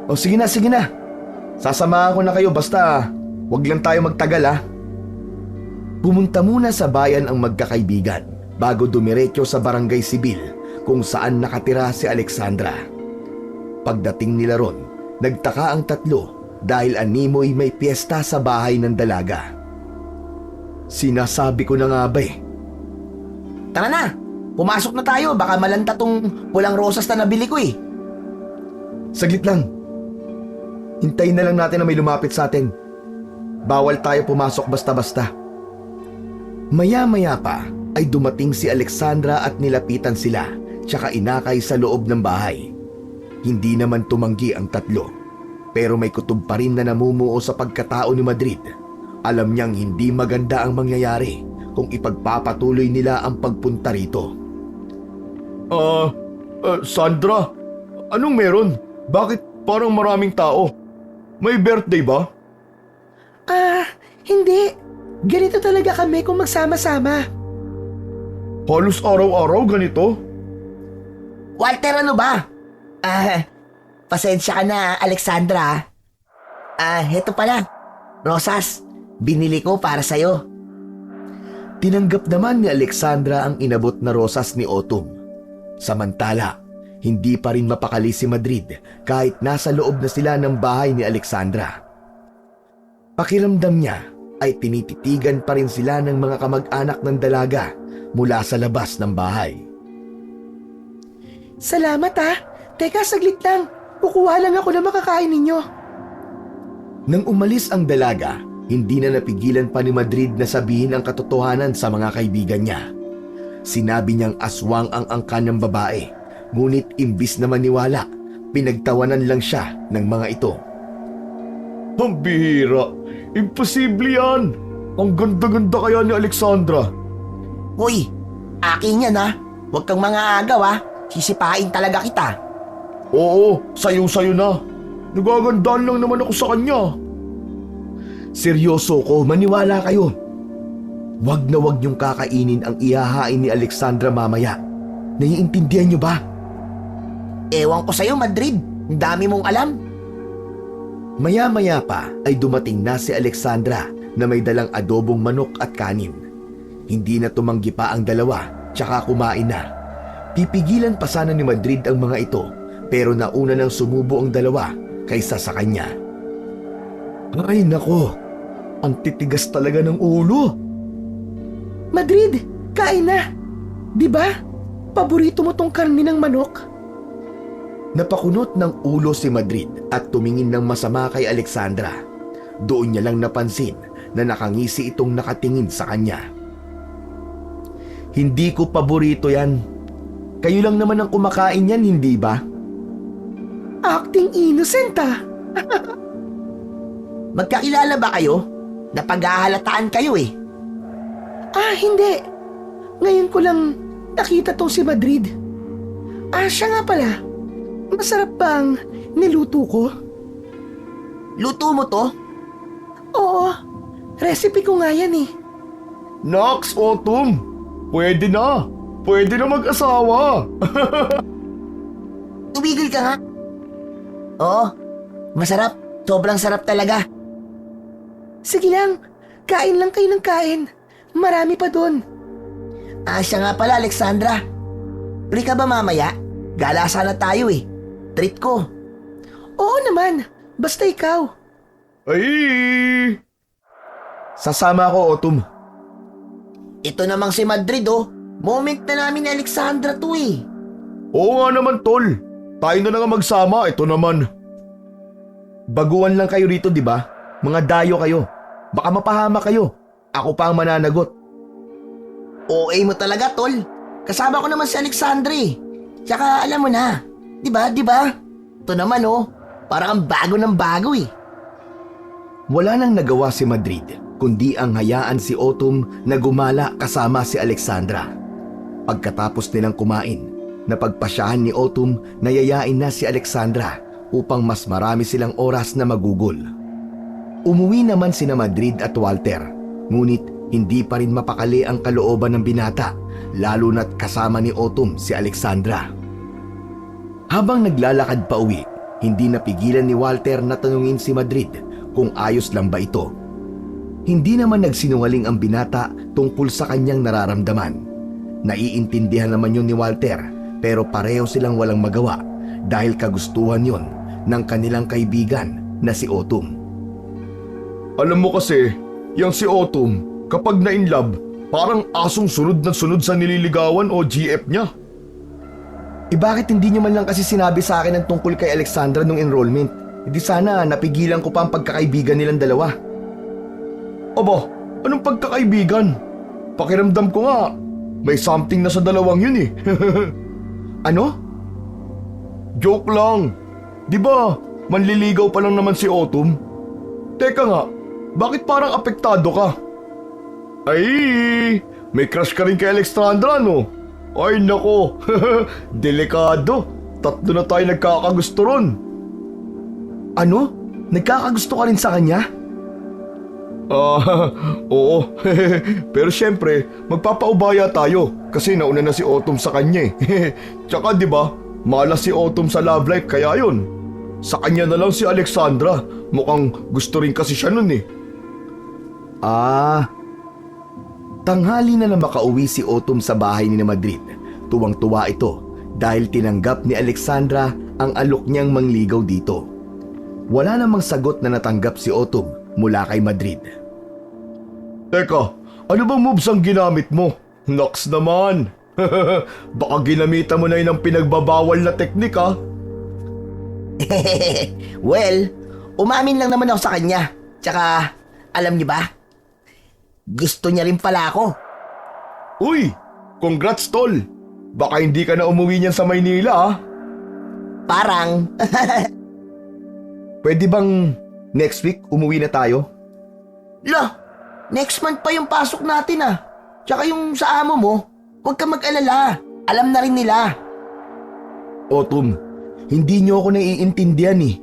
S1: O sige na, sige na. Sasamahan ko na kayo basta wag lang tayo magtagal ha. Pumunta muna sa bayan ang magkakaibigan bago dumiretso sa barangay sibil kung saan nakatira si Alexandra. Pagdating nila ron, nagtaka ang tatlo dahil animoy may piyesta sa bahay ng dalaga. Sinasabi ko na nga ba eh.
S3: Tara na. Pumasok na tayo. Baka malanta tong pulang rosas na nabili ko eh.
S1: Saglit lang. Hintayin na lang natin na may lumapit sa atin. Bawal tayo pumasok basta-basta. Maya-maya pa ay dumating si Alexandra at nilapitan sila tsaka inakay sa loob ng bahay. Hindi naman tumanggi ang tatlo. Pero may kutob pa rin na namumuo sa pagkatao ni Madrid. Alam niyang hindi maganda ang mangyayari kung ipagpapatuloy nila ang pagpunta rito.
S2: Sandra, anong meron? Bakit parang maraming tao? May birthday ba?
S4: Hindi. Ganito talaga kami kung magsama-sama.
S2: Halos araw-araw ganito?
S3: Walter, ano ba? Pasensya ka na, Alexandra. Heto pala. Rosas, binili ko para sa'yo.
S1: Tinanggap naman ni Alexandra ang inabot na rosas ni Autumn. Samantala, hindi pa rin mapakali si Madrid kahit nasa loob na sila ng bahay ni Alexandra. Pakiramdam niya ay tinititigan pa rin sila ng mga kamag-anak ng dalaga mula sa labas ng bahay.
S4: Salamat ha. Teka, saglit lang. Kukuha lang ako na makakain ninyo.
S1: Nang umalis ang dalaga, hindi na napigilan pa ni Madrid na sabihin ang katotohanan sa mga kaibigan niya. Sinabi niyang aswang ang angkan ng babae, ngunit imbis na maniwala, pinagtawanan lang siya ng mga ito.
S2: Ang bihira. Imposible yan. Ang ganda-ganda kaya ni Alexandra.
S3: Uy, akin yan ha. Huwag kang mga agaw ha. Sisipain talaga kita.
S2: Oo, sayo-sayo na. Nagagandaan lang naman ako sa kanya.
S1: Seryoso ko, maniwala kayo. Wag na wag niyong kakainin ang ihahain ni Alexandra mamaya. Naiintindihan niyo ba?
S3: Ewan ko sa'yo, Madrid. Ang dami mong alam.
S1: Maya-maya pa ay dumating na si Alexandra na may dalang adobong manok at kanin. Hindi na tumanggi pa ang dalawa, tsaka kumain na. Pipigilan pa sana ni Madrid ang mga ito, pero nauna nang sumubo ang dalawa kaysa sa kanya. Ay nako, ang titigas talaga ng ulo.
S4: Madrid, kain na. Di ba? Paborito mo tong karni ng manok?
S1: Napakunot ng ulo si Madrid at tumingin ng masama kay Alexandra. Doon niya lang napansin na nakangisi itong nakatingin sa kanya. Hindi ko paborito yan. Kayo lang naman ang kumakain yan, hindi ba?
S4: Acting innocent ah.
S3: Magkakilala ba kayo? Napaghahalataan kayo eh.
S4: Ah, hindi. Ngayon ko lang nakita tong si Madrid. Ah, siya nga pala. Masarap bang niluto ko?
S3: Luto mo to?
S4: Oo, recipe ko nga yan eh.
S2: Nox, Autumn, pwede na. Pwede na mag-asawa.
S3: Tumigil ka nga. Oo, masarap. Sobrang sarap talaga.
S4: Sige lang, kain lang kayo ng kain. Marami pa doon.
S3: Ah, siya nga pala, Alexandra. Free ka ba mamaya? Gala sana tayo eh. Treat ko.
S4: Oo naman, basta ikaw.
S2: Ay!
S1: Sasama ako, Autumn.
S3: Ito namang si Madrid oh. Moment na namin ni Alexandra to eh.
S2: Oo nga naman, tol. Tayo na nga magsama. Ito naman.
S1: Baguhan lang kayo rito, di ba? Mga dayo kayo. Baka mapahama kayo. Ako pa ang mananagot.
S3: OA mo talaga, tol. Kasama ko naman si Alexandra eh. Tsaka alam mo na. Di ba? Ito naman oh. Parang ang bago ng bago eh.
S1: Wala nang nagawa si Madrid, kundi ang hayaan si Autumn na gumala kasama si Alexandra. Pagkatapos nilang kumain, napagpasyahan ni Autumn na yayain na si Alexandra upang mas marami silang oras na magugol. Umuwi naman sina Madrid at Walter, ngunit hindi pa rin mapakali ang kalooban ng binata, lalo na't kasama ni Autumn si Alexandra. Habang naglalakad pa uwi, hindi napigilan ni Walter na tanungin si Madrid kung ayos lang ba ito. Hindi naman nagsinungaling ang binata tungkol sa kanyang nararamdaman. Naiintindihan naman yun ni Walter, pero pareho silang walang magawa dahil kagustuhan yon ng kanilang kaibigan na si Autumn.
S2: Alam mo kasi, yung si Autumn, kapag na-inlove, parang asong sunod na sunod sa nililigawan o GF niya.
S1: Bakit hindi niyo man lang kasi sinabi sa akin ang tungkol kay Alexandra nung enrollment? Hindi sana napigilan ko pa ang pagkakaibigan nilang dalawa.
S2: Aba, anong pagkakaibigan? Pakiramdam ko nga, may something na sa dalawang yun eh.
S1: Ano?
S2: Joke lang. Di ba, manliligaw pa lang naman si Autumn? Teka nga, bakit parang apektado ka? Ay, may crush ka rin kay Alexandra no? Ay nako, delikado. Tatlo na tayo nagkakagusto ron.
S1: Ano? Nagkakagusto ka rin sa kanya?
S2: Oo. Pero syempre, magpapaubaya tayo kasi nauna na si Autumn sa kanya eh. Tsaka di ba, malas si Autumn sa love life kaya yun. Sa kanya na lang si Alexandra. Mukhang gusto rin kasi siya nun eh.
S1: Tanghali na makauwi si Autumn sa bahay ni Madrid. Tuwang-tuwa ito dahil tinanggap ni Alexandra ang alok niyang mangligaw dito. Wala namang sagot na natanggap si Autumn mula kay Madrid.
S2: Teka, ano bang moves ang ginamit mo? Nox naman. Baka ginamitan mo na yun ang pinagbabawal na teknik ah.
S3: Well, umamin lang naman ako sa kanya. Tsaka, alam niyo ba? Gusto niya rin pala ako.
S2: Uy, congrats tol. Baka hindi ka na umuwi niyan sa Maynila ah.
S3: Parang,
S1: Pwede bang Next week, umuwi na tayo.
S3: Lah, next month pa yung pasok natin ah. Tsaka yung sa amo mo, huwag ka mag-alala. Alam na rin nila.
S1: Autumn, hindi niyo ako naiintindihan eh.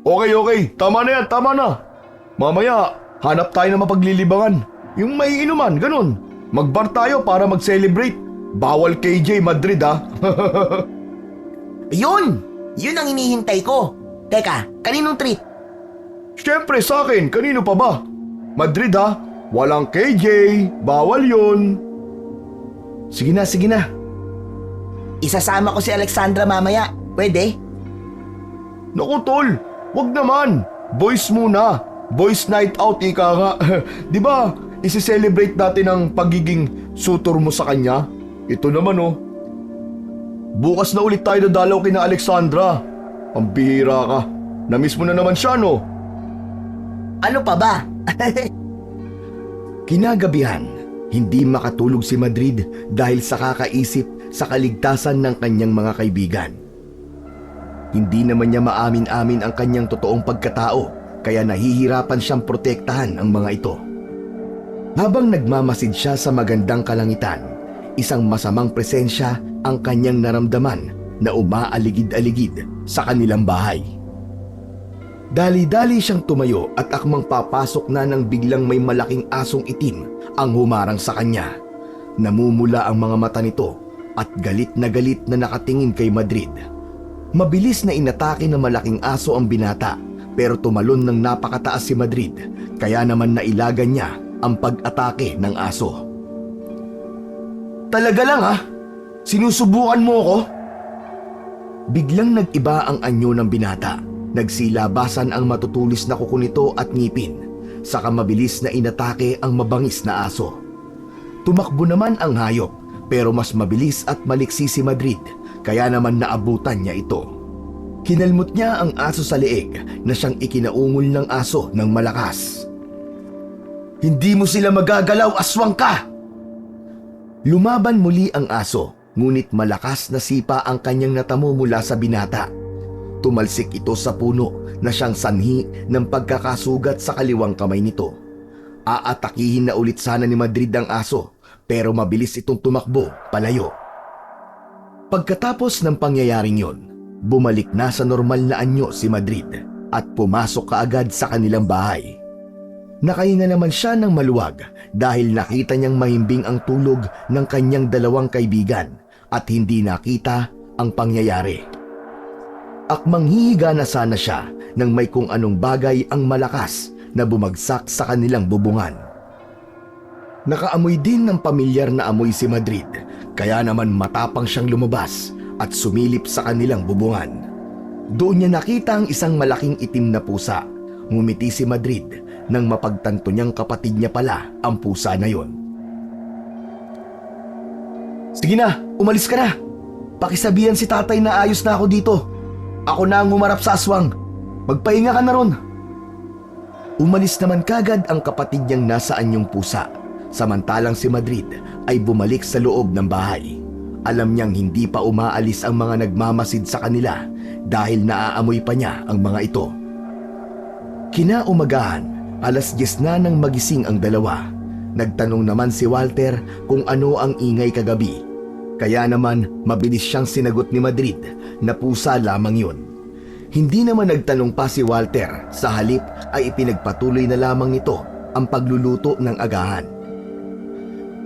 S2: Okay. Tama na yan, tama na. Mamaya, hanap tayo ng mapaglilibangan. Yung may inuman, ganun. Magbar tayo para mag-celebrate. Bawal KJ Madrid ha.
S3: Yun! Yun ang hinihintay ko. Teka, kaninong treat?
S2: Siyempre sa akin, kanino pa ba? Madrid ha. Walang KJ. Bawal yun.
S1: Sige na.
S3: Isasama ko si Alexandra mamaya. Pwede?
S2: Naku tol, wag naman. Boys muna. Boys night out ika nga. Di ba? Isi-celebrate natin ang pagiging sutor mo sa kanya. Ito naman oh. Bukas na ulit tayo dadalaw kina Alexandra. Ang bihira ka. Namiss mo na naman siya no?
S3: Ano pa ba?
S1: Kinagabihan, hindi makatulog si Madrid dahil sa kakaisip sa kaligtasan ng kanyang mga kaibigan. Hindi naman niya maamin-amin ang kanyang totoong pagkatao kaya nahihirapan siyang protektahan ang mga ito. Habang nagmamasid siya sa magandang kalangitan, isang masamang presensya ang kanyang naramdaman na umaaligid-aligid sa kanilang bahay. Dali-dali siyang tumayo at akmang papasok na nang biglang may malaking asong itim ang humarang sa kanya. Namumula ang mga mata nito at galit na nakatingin kay Madrid. Mabilis na inatake ng malaking aso ang binata pero tumalon ng napakataas si Madrid kaya naman nailagan niya ang pag-atake ng aso.
S2: Talaga lang ha? Sinusubukan mo ako?
S1: Biglang nag-iba ang anyo ng binata. Nagsilabasan ang matutulis na kuko nito at ngipin. Saka mabilis na inatake ang mabangis na aso. Tumakbo naman ang hayop pero mas mabilis at maliksi si Madrid kaya naman naabutan niya ito. Kinalmot niya ang aso sa leeg na siyang ikinaungol ng aso ng malakas.
S2: Hindi mo sila magagalaw, aswang ka!
S1: Lumaban muli ang aso, ngunit malakas na sipa ang kanyang natamo mula sa binata. Tumalsik ito sa puno na siyang sanhi ng pagkakasugat sa kaliwang kamay nito. Aatakihin na ulit sana ni Madrid ang aso, pero mabilis itong tumakbo palayo. Pagkatapos ng pangyayaring yon, bumalik na sa normal na anyo si Madrid at pumasok kaagad sa kanilang bahay. Nakahinga naman siya ng maluwag dahil nakita niyang mahimbing ang tulog ng kanyang dalawang kaibigan at hindi nakita ang pangyayari. Akmang hihiga na sana siya nang may kung anong bagay ang malakas na bumagsak sa kanilang bubungan. Nakaamoy din ng pamilyar na amoy si Madrid kaya naman matapang siyang lumabas at sumilip sa kanilang bubungan. Doon niya nakita ang isang malaking itim na pusa. Ngumiti si Madrid nang mapagtanto niyang kapatid niya pala ang pusa na yon.
S2: Sige na, umalis ka na. Pakisabihan si tatay na ayos na ako dito. Ako na ang humarap sa aswang. Magpahinga ka na ron.
S1: Umalis naman kagad ang kapatid niyang nasa anyong pusa. Samantalang si Madrid ay bumalik sa loob ng bahay. Alam niyang hindi pa umaalis ang mga nagmamasid sa kanila dahil naaamoy pa niya ang mga ito. Kinaumagahan, 10:00 na nang magising ang dalawa. Nagtanong naman si Walter kung ano ang ingay kagabi. Kaya naman mabilis siyang sinagot ni Madrid na pusa lamang yun. Hindi naman nagtanong pa si Walter, sa halip ay ipinagpatuloy na lamang nito ang pagluluto ng agahan.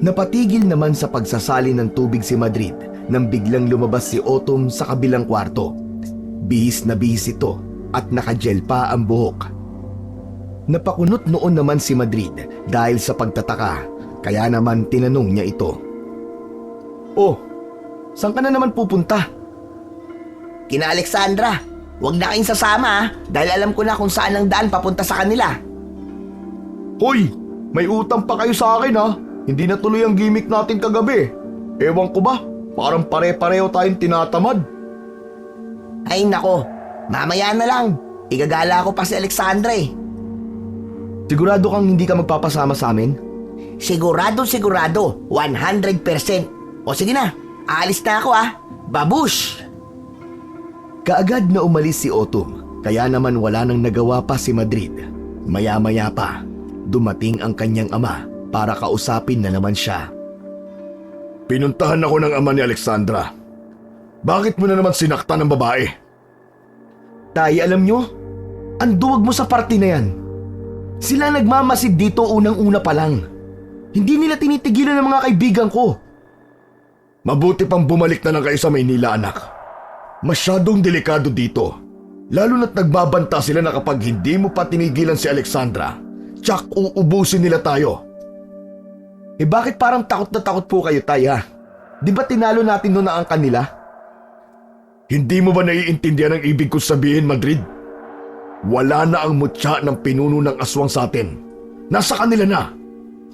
S1: Napatigil naman sa pagsasali ng tubig si Madrid nang biglang lumabas si Autumn sa kabilang kwarto. Bihis na bihis ito at nakagel pa ang buhok. Napakunot noon naman si Madrid dahil sa pagtataka, kaya naman tinanong niya ito.
S2: Oh, saan ka na naman pupunta?
S3: Kina Alexandra, huwag na kayong sasama dahil alam ko na kung saan ang daan papunta sa kanila.
S2: Hoy, may utang pa kayo sa akin ha. Hindi na tuloy ang gimmick natin kagabi. Ewan ko ba, parang pare-pareho tayong tinatamad.
S3: Ay nako, mamaya na lang. Igagala ko pa si Alexandra eh.
S1: Sigurado kang hindi ka magpapasama sa amin?
S3: Sigurado, 100%. O sige na, aalis na ako ah. Babush!
S1: Kaagad na umalis si Autumn, Kaya naman wala nang nagawa pa si Madrid. Maya-maya pa, dumating ang kanyang ama para kausapin na naman siya.
S2: Pinuntahan ako ng ama ni Alexandra. Bakit mo na naman sinaktan ng babae?
S1: Tay, alam nyo, ang duwag mo sa party na yan. Sila nagmamasid dito unang-una pa lang. Hindi nila tinitigilan ng mga kaibigan ko.
S2: Mabuti pang bumalik na lang kayo sa Maynila, anak. Masyadong delikado dito. Lalo na't nagbabanta sila na kapag hindi mo pa tinigilan si Alexandra, tsak uubusin nila tayo.
S1: Bakit parang takot na takot po kayo, tay, ha? Di ba tinalo natin noon ang kanila?
S2: Hindi mo ba naiintindihan ang ibig ko sabihin, Madrid? Wala na ang mutya ng pinuno ng aswang sa atin. Nasa kanila na.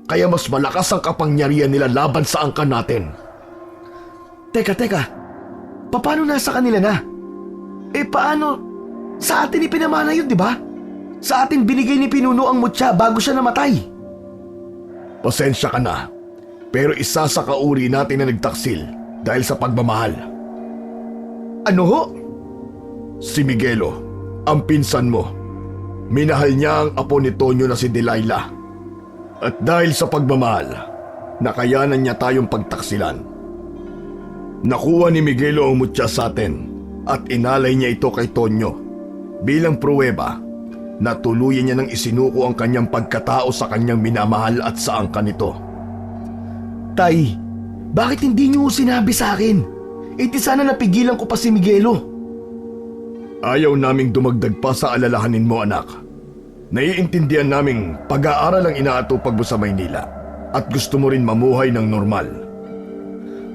S2: Kaya mas malakas ang kapangyarihan nila laban sa angkan natin.
S1: Teka. Paano nasa kanila na? Paano? Sa atin ipinamana yun, di ba? Sa atin binigay ni Pinuno ang mutya bago siya namatay.
S2: Pasensya ka na. Pero isa sa kauri natin na nagtaksil dahil sa pagmamahal.
S1: Ano ho?
S2: Si Miguelo, ang pinsan mo. Minahal niya ang apo ni Tonyo na si Delilah. At dahil sa pagmamahal, nakayanan niya tayong pagtaksilan. Nakuha ni Miguelo ang mutya sa atin at inalay niya ito kay Tonyo. Bilang pruweba, natuluyan niya nang isinuko ang kanyang pagkatao sa kanyang minamahal at sa angkan nito.
S1: Tay, bakit hindi niyo sinabi sa akin? Di sana napigilan ko pa si Miguelo.
S2: Ayaw naming dumagdag pa sa alalahanin mo, anak. Naiintindihan naming pag-aaral ang inaatupag mo sa Maynila at gusto mo rin mamuhay ng normal.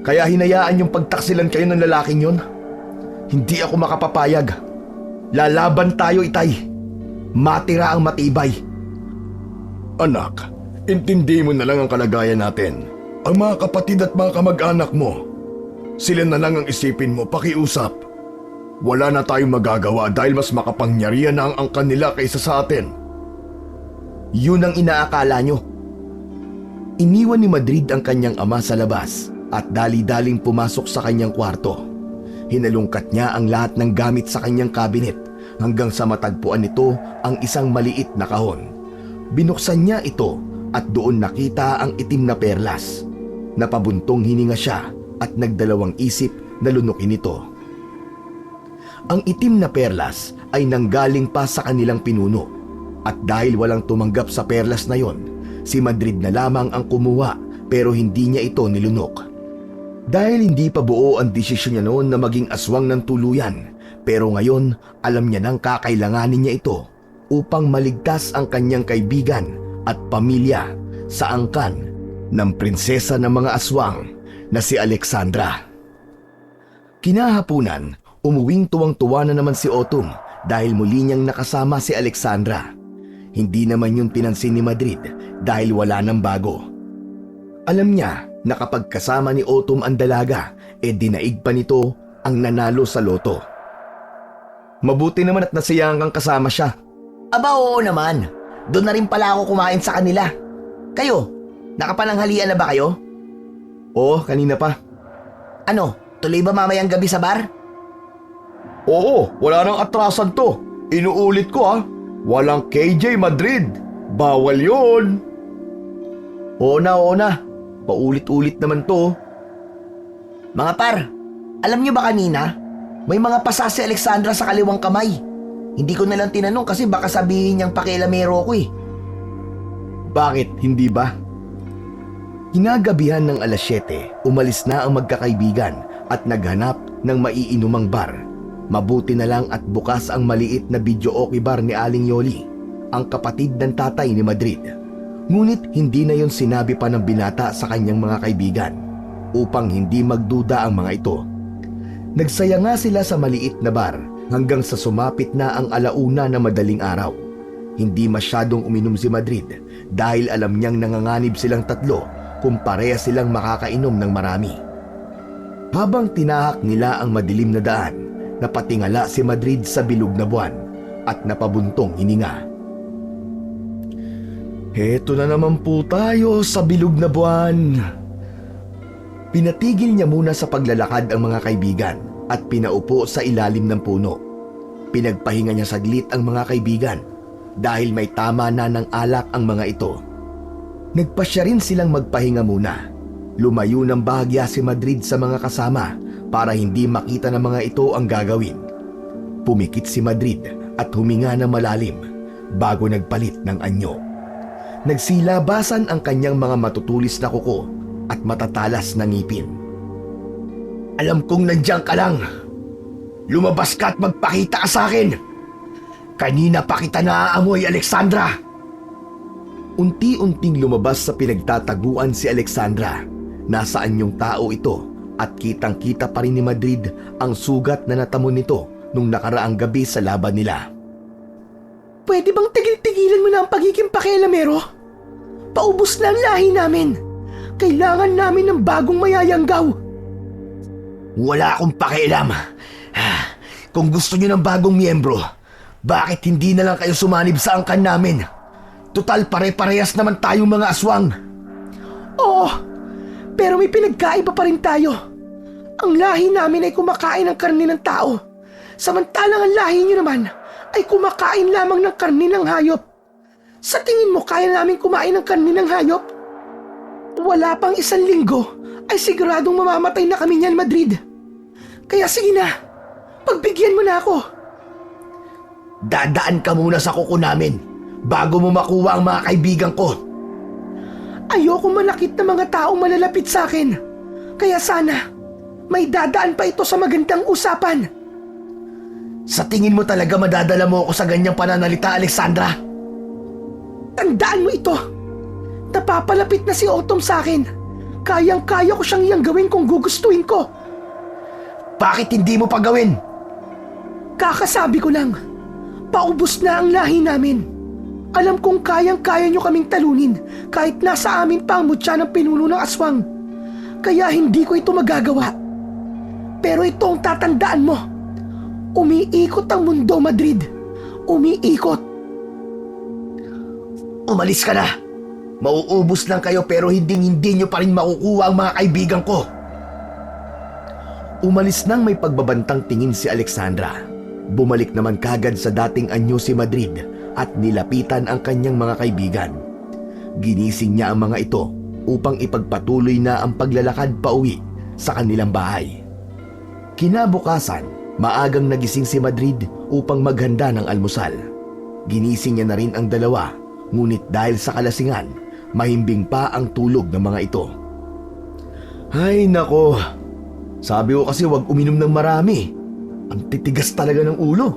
S1: Kaya hinayaan yung pagtaksilan kayo ng lalaking yon? Hindi ako makapapayag. Lalaban tayo, itay. Matira ang matibay.
S2: Anak, intindi mo na lang ang kalagayan natin. Ang mga kapatid at mga kamag-anak mo, sila na lang ang isipin mo, pakiusap. Wala na tayong magagawa dahil mas makapangyarihan na ang angkan nila kaysa sa atin.
S1: Yun ang inaakala nyo. Iniwan ni Madrid ang kanyang ama sa labas at dali-daling pumasok sa kanyang kwarto. Hinalungkat niya ang lahat ng gamit sa kanyang kabinet hanggang sa matagpuan nito ang isang maliit na kahon. Binuksan niya ito at doon nakita ang itim na perlas. Napabuntong hininga siya at nagdalawang isip na lunukin ito. Ang itim na perlas ay nanggaling pa sa kanilang pinuno at dahil walang tumanggap sa perlas na yon, si Madrid na lamang ang kumuha pero hindi niya ito nilunok. Dahil hindi pa buo ang desisyon niya noon na maging aswang ng tuluyan, pero ngayon alam niya nang kakailanganin niya ito upang maligtas ang kanyang kaibigan at pamilya sa angkan ng prinsesa ng mga aswang na si Alexandra. Kinahapunan, umuwing tuwang-tuwa na naman si Autumn dahil muli niyang nakasama si Alexandra. Hindi naman yun pinansin ni Madrid dahil wala nang bago. Alam niya na kapag kasama ni Autumn ang dalaga, dinaig pa nito ang nanalo sa loto. Mabuti naman at nasiyahan kang kasama siya.
S3: Aba oo naman. Doon na rin pala ako kumain sa kanila. Kayo, nakapananghalian na ba kayo?
S1: Oo, kanina pa.
S3: Ano, tuloy ba mamayang gabi sa bar?
S2: Oo, wala nang atrasan to. Inuulit ko walang KJ Madrid. Bawal yon.
S1: Oo na. Paulit-ulit naman to.
S3: Mga par, alam niyo ba kanina? May mga pasa si Alexandra sa kaliwang kamay. Hindi ko na lang tinanong kasi baka sabihin niyang pakialamero ko eh.
S1: Bakit, hindi ba? Hinagabihan ng alas 7, umalis na ang magkakaibigan at naghanap ng maiinumang bar. Mabuti na lang at bukas ang maliit na videoke bar ni Aling Yoli, ang kapatid ng tatay ni Madrid. Ngunit hindi na yon sinabi pa ng binata sa kanyang mga kaibigan upang hindi magduda ang mga ito. Nagsaya nga sila sa maliit na bar hanggang sa sumapit na ang alauna na madaling araw. Hindi masyadong uminom si Madrid dahil alam niyang nanganganib silang tatlo kung pareha silang makakainom ng marami. Habang tinahak nila ang madilim na daan, napatingala si Madrid sa bilog na buwan at napabuntong hininga. Heto na naman po tayo sa bilog na buwan. Pinatigil niya muna sa paglalakad ang mga kaibigan at pinaupo sa ilalim ng puno. Pinagpahinga niya saglit ang mga kaibigan dahil may tama na ng alak ang mga ito. Nagpasya rin silang magpahinga muna. Lumayo ng bahagya si Madrid sa mga kasama para hindi makita ng mga ito ang gagawin. Pumikit si Madrid at huminga na malalim bago nagpalit ng anyo. Nagsilabasan ang kanyang mga matutulis na kuko at matatalas na ngipin.
S2: Alam kong nandiyan ka lang. Lumabas ka at magpakita ka sa akin. Kanina pa kita naaamoy, Alexandra.
S1: Unti-unting lumabas sa pinagtataguan si Alexandra. Nasaan yung tao ito at kitang-kita pa rin ni Madrid ang sugat na natamo nito nung nakaraang gabi sa laban nila.
S4: Pwede bang tigil-tigilan mo na ang pagiging pakialamero? Paubos na ang lahi namin. Kailangan namin ng bagong mayayanggaw.
S2: Wala akong pakialam. Kung gusto niyo ng bagong miyembro, bakit hindi na lang kayo sumanib sa angkan namin? Total pare-parehas naman tayong mga aswang.
S4: Oo, pero may pinagkaiba pa rin tayo. Ang lahi namin ay kumakain ng karne ng tao. Samantalang ang lahi niyo naman ay kumakain lamang ng karne ng hayop. Sa tingin mo kaya namin kumain ng karne ng hayop? Wala pang 1 linggo ay siguradong mamamatay na kami niyan, Madrid. Kaya sige na, pagbigyan mo na ako.
S2: Dadaan ka muna sa kuko namin bago mo makuha ang mga kaibigan ko.
S4: Ayoko manakit ng mga taong malalapit sa akin. Kaya sana, may dadaan pa ito sa magandang usapan.
S2: Sa tingin mo talaga madadala mo ako sa ganyang pananalita, Alexandra?
S4: Tandaan mo ito. Napapalapit na si Autumn sa akin. Kayang-kaya ko siyang iyang gawin kung gugustuhin ko.
S2: Bakit hindi mo pa gawin?
S4: Kakasabi ko lang, paubos na ang lahi namin. Alam kong kayang-kaya niyo kaming talunin kahit nasa amin pa ang mutya ng pinuno ng aswang. Kaya hindi ko ito magagawa. Pero ito ang tatandaan mo. Umiikot ang mundo, Madrid. Umiikot.
S2: Umalis ka na. Mauubos lang kayo pero hindi nyo pa rin makukuha ang mga kaibigan ko.
S1: Umalis nang may pagbabantang tingin si Alexandra. Bumalik naman kagad sa dating anyo si Madrid at nilapitan ang kanyang mga kaibigan. Ginising niya ang mga ito upang ipagpatuloy na ang paglalakad pauwi sa kanilang bahay. Kinabukasan, maagang nagising si Madrid upang maghanda ng almusal. Ginising niya na rin ang dalawa, ngunit dahil sa kalasingan, mahimbing pa ang tulog ng mga ito. Ay nako, sabi ko kasi wag uminom ng marami. Ang titigas talaga ng ulo.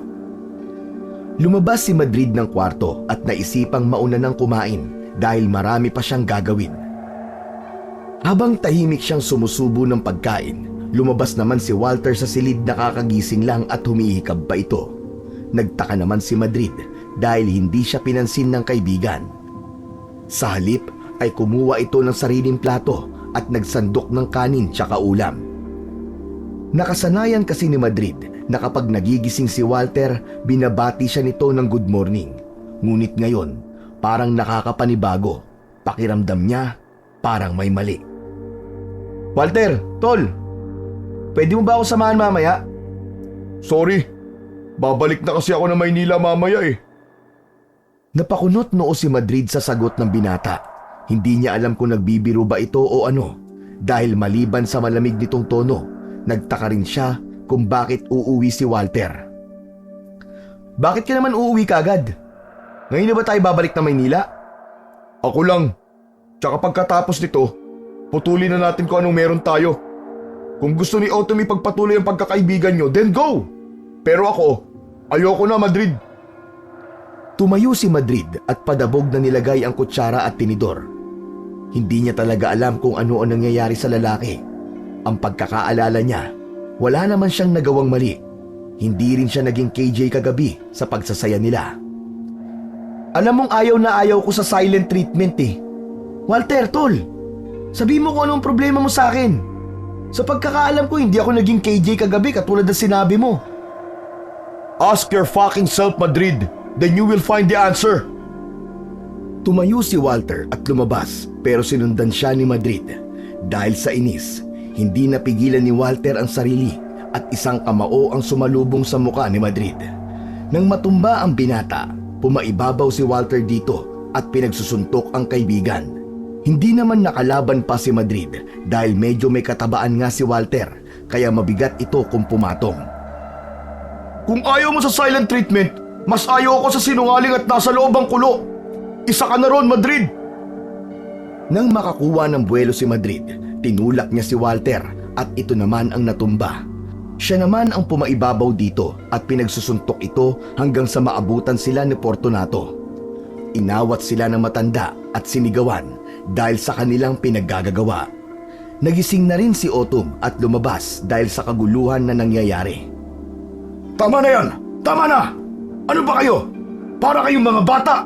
S1: Lumabas si Madrid ng kwarto at naisipang mauna ng kumain dahil marami pa siyang gagawin. Habang tahimik siyang sumusubo ng pagkain, lumabas naman si Walter sa silid na kakagising lang at humihikab pa ito. Nagtaka naman si Madrid dahil hindi siya pinansin ng kaibigan. Sa halip ay kumuha ito ng sariling plato at nagsandok ng kanin tsaka ulam. Nakasanayan kasi ni Madrid na kapag nagigising si Walter, binabati siya nito ng good morning. Ngunit ngayon, parang nakakapanibago. Pakiramdam niya, parang may mali.
S2: Walter, tol, pwede mo ba ako samahan mamaya? Sorry, babalik na kasi ako ng Maynila mamaya eh.
S1: Napakunot noo si Madrid sa sagot ng binata. Hindi niya alam kung nagbibiro ba ito o ano. Dahil maliban sa malamig nitong tono, nagtaka rin siya kung bakit uuwi si Walter.
S2: Bakit ka naman uuwi kagad? Ngayon na ba tayo babalik na Maynila? Ako lang. Tsaka pagkatapos nito, putulin na natin kung anong meron tayo. Kung gusto ni Autumn ipagpatuloy ang pagkakaibigan nyo, then go! Pero ako, ayoko na, Madrid.
S1: Tumayo si Madrid at padabog na nilagay ang kutsara at tinidor. Hindi niya talaga alam kung ano ang nangyayari sa lalaki. Ang pagkakaalala niya, wala naman siyang nagawang mali. Hindi rin siya naging KJ kagabi sa pagsasaya nila.
S2: Alam mong ayaw na ayaw ko sa silent treatment eh. Walter, tol, sabihin mo kung anong problema mo sa akin. Sa pagkakaalam ko, hindi ako naging KJ kagabi katulad ng sinabi mo. Ask your fucking self, Madrid. Then you will find the answer.
S1: Tumayo si Walter at lumabas pero sinundan siya ni Madrid. Dahil sa inis, hindi napigilan ni Walter ang sarili at isang kamao ang sumalubong sa muka ni Madrid. Nang matumba ang binata, pumaibabaw si Walter dito at pinagsusuntok ang kaibigan. Hindi naman nakalaban pa si Madrid dahil medyo may katabaan nga si Walter, kaya mabigat ito kung pumatong.
S2: Kung ayaw mo sa silent treatment, mas ayaw ako sa sinungaling at nasa loob ang kulo. Isa ka na ron, Madrid!
S1: Nang makakuha ng buwelo si Madrid, tinulak niya si Walter at ito naman ang natumba. Siya naman ang pumaibabaw dito at pinagsusuntok ito hanggang sa maabutan sila ni Fortunato. Inawat sila ng matanda at sinigawan dahil sa kanilang pinaggagawa. Nagising na rin si Autumn at lumabas dahil sa kaguluhan na nangyayari.
S2: Tama na yan! Tama na! Ano ba kayo? Para kayong mga bata!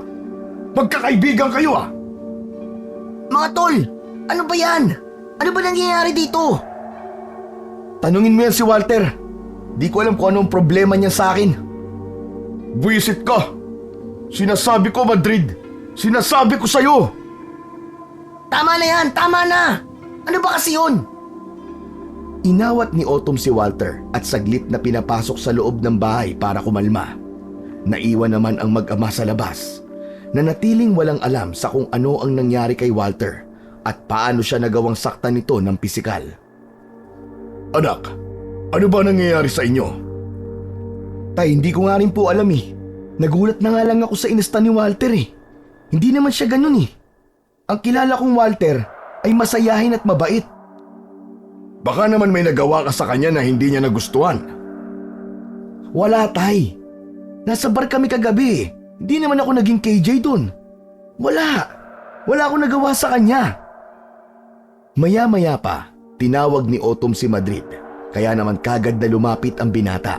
S2: Magkakaibigan kayo ah!
S3: Mga tol, ano ba yan? Ano ba nangyayari dito?
S1: Tanungin mo yan si Walter. Di ko alam kung anong problema niya sa akin.
S2: Buwisit ka! Sinasabi ko, Madrid! Sinasabi ko sa'yo!
S3: Tama na yan, tama na! Ano ba kasi yun?
S1: Inawat ni Autumn si Walter at saglit na pinapasok sa loob ng bahay para kumalma. Naiwan naman ang mag-ama sa labas. Nanatiling walang alam sa kung ano ang nangyari kay Walter at paano siya nagawang saktan nito ng pisikal.
S2: Anak, ano ba nangyayari sa inyo?
S1: Tay, hindi ko nga rin po alam eh. Nagulat na nga lang ako sa inasta ni Walter eh. Hindi naman siya ganun eh. Ang kilala kong Walter ay masayahin at mabait.
S2: Baka naman may nagawa ka sa kanya na hindi niya nagustuhan.
S1: Wala, tay. Nasa bar kami kagabi eh. Hindi naman ako naging KJ dun. Wala akong nagawa sa kanya. Maya-maya pa, tinawag ni Autumn si Madrid. Kaya naman kagad na lumapit ang binata.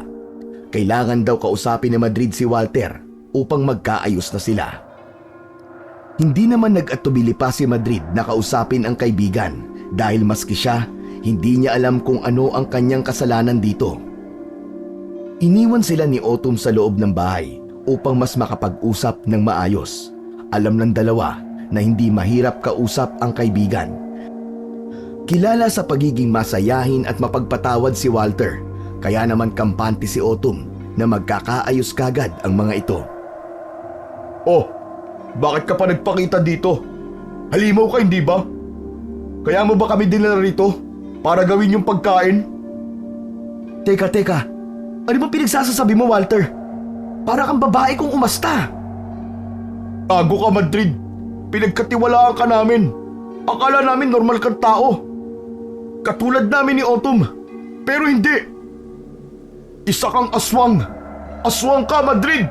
S1: Kailangan daw kausapin ni Madrid si Walter upang magkaayos na sila. Hindi naman nag-atubili pa si Madrid na kausapin ang kaibigan dahil maski siya, hindi niya alam kung ano ang kanyang kasalanan dito. Iniwan sila ni Autumn sa loob ng bahay upang mas makapag-usap ng maayos. Alam ng dalawa na hindi mahirap kausap ang kaibigan. Kilala sa pagiging masayahin at mapagpatawad si Walter, kaya naman kampante si Autumn na magkakaayos kagad ang mga ito.
S2: Oh, bakit ka pa nagpakita dito? Halimaw ka, hindi ba? Kaya mo ba kami dinala rito para gawin yung pagkain?
S1: Teka, ano ba pinagsasasabi mo, Walter? Para kang babae kong umasta.
S2: Tago ka, Madrid. Pinagkatiwalaan ka namin. Akala namin normal kang tao. Katulad namin ni Autumn. Pero hindi. Isa kang aswang. Aswang ka, Madrid!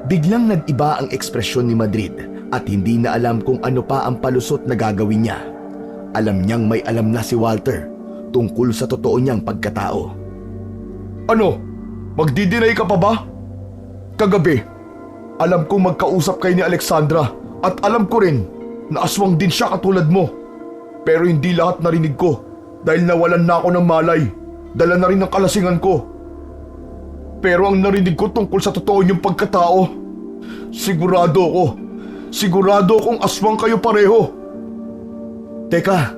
S1: Biglang nag-iba ang ekspresyon ni Madrid at hindi na alam kung ano pa ang palusot na gagawin niya. Alam niyang may alam na si Walter tungkol sa totoo niyang pagkatao.
S2: Ano? Magdi-deny ka pa ba? Kagabi, alam kong magkausap kayo ni Alexandra at alam ko rin na aswang din siya katulad mo. Pero hindi lahat narinig ko dahil nawalan na ako ng malay. Dala na rin ng kalasingan ko. Pero ang narinig ko tungkol sa totoo niyong pagkatao, sigurado akong aswang kayo pareho.
S1: Teka,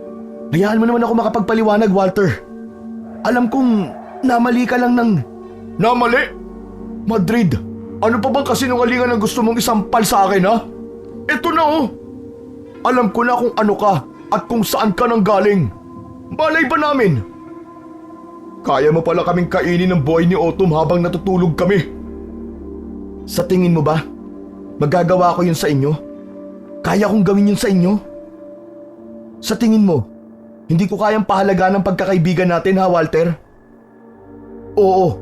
S1: hayaan mo naman ako makapagpaliwanag, Walter. Alam kong namali ka lang ng...
S2: Namali? Madrid, ano pa bang kasinungalingan ang gusto mong isampal sa akin, ha? Eto na oh! Alam ko na kung ano ka at kung saan ka nang galing. Malay ba namin? Kaya mo pala kaming kainin ng buhay ni Autumn habang natutulog kami.
S1: Sa tingin mo ba, magagawa ko yun sa inyo? Kaya kong gawin yun sa inyo? Sa tingin mo, hindi ko kayang pahalagaan ng pagkakaibigan natin, ha, Walter? Oo,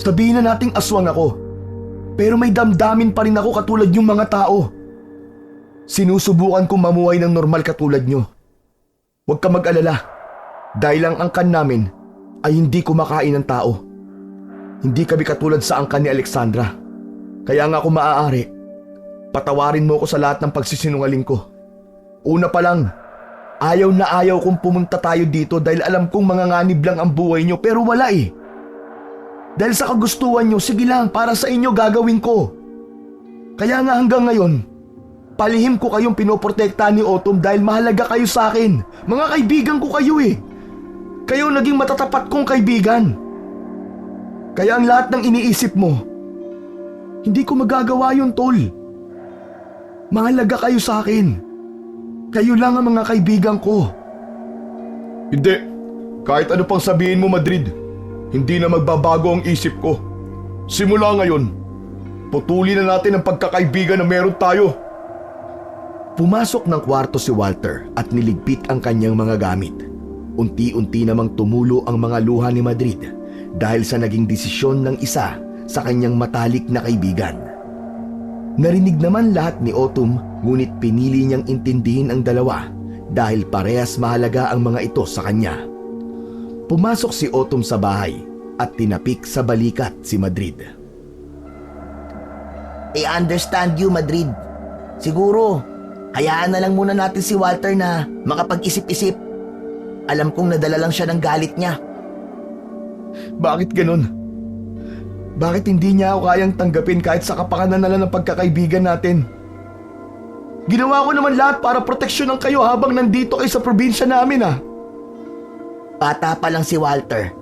S1: sabihin na nating aswang ako, pero may damdamin pa rin ako katulad yung mga tao. Sinusubukan kong mamuhay ng normal katulad nyo. Huwag ka mag-alala, dahil ang angkan namin ay hindi kumakain ng tao. Hindi kami katulad sa angkan ni Alexandra. Kaya nga kung maaari, patawarin mo ko sa lahat ng pagsisinungaling ko. Una pa lang, ayaw na ayaw kong pumunta tayo dito dahil alam kong manganganib lang ang buhay nyo, pero wala eh. Dahil sa kagustuhan nyo, sige lang, para sa inyo gagawin ko. Kaya nga hanggang ngayon, palihim ko kayong pinoprotektahan ni Autumn dahil mahalaga kayo sa akin. Mga kaibigan ko kayo eh. Kayo naging matatapat kong kaibigan.
S2: Kaya ang lahat ng iniisip mo, hindi ko magagawa yun, tol. Mahalaga kayo sa akin. Kayo lang ang mga kaibigan ko. Hindi. Kahit ano pang sabihin mo, Madrid, hindi na magbabago ang isip ko. Simula ngayon, putulin na natin ang pagkakaibigan na meron tayo.
S1: Pumasok ng kwarto si Walter at niligpit ang kanyang mga gamit. Unti-unti namang tumulo ang mga luha ni Madrid dahil sa naging desisyon ng isa sa kanyang matalik na kaibigan. Narinig naman lahat ni Autumn, ngunit pinili niyang intindihin ang dalawa dahil parehas mahalaga ang mga ito sa kanya. Pumasok si Autumn sa bahay at tinapik sa balikat si Madrid.
S3: I understand you, Madrid. Siguro, hayaan na lang muna natin si Walter na makapag-isip-isip. Alam kong nadala lang siya ng galit niya.
S2: Bakit ganun? Bakit hindi niya ako kayang tanggapin kahit sa kapakanan na lang ng pagkakaibigan natin? Ginawa ko naman lahat para proteksyonan kayo habang nandito kayo sa probinsya namin
S3: Bata pa lang si Walter.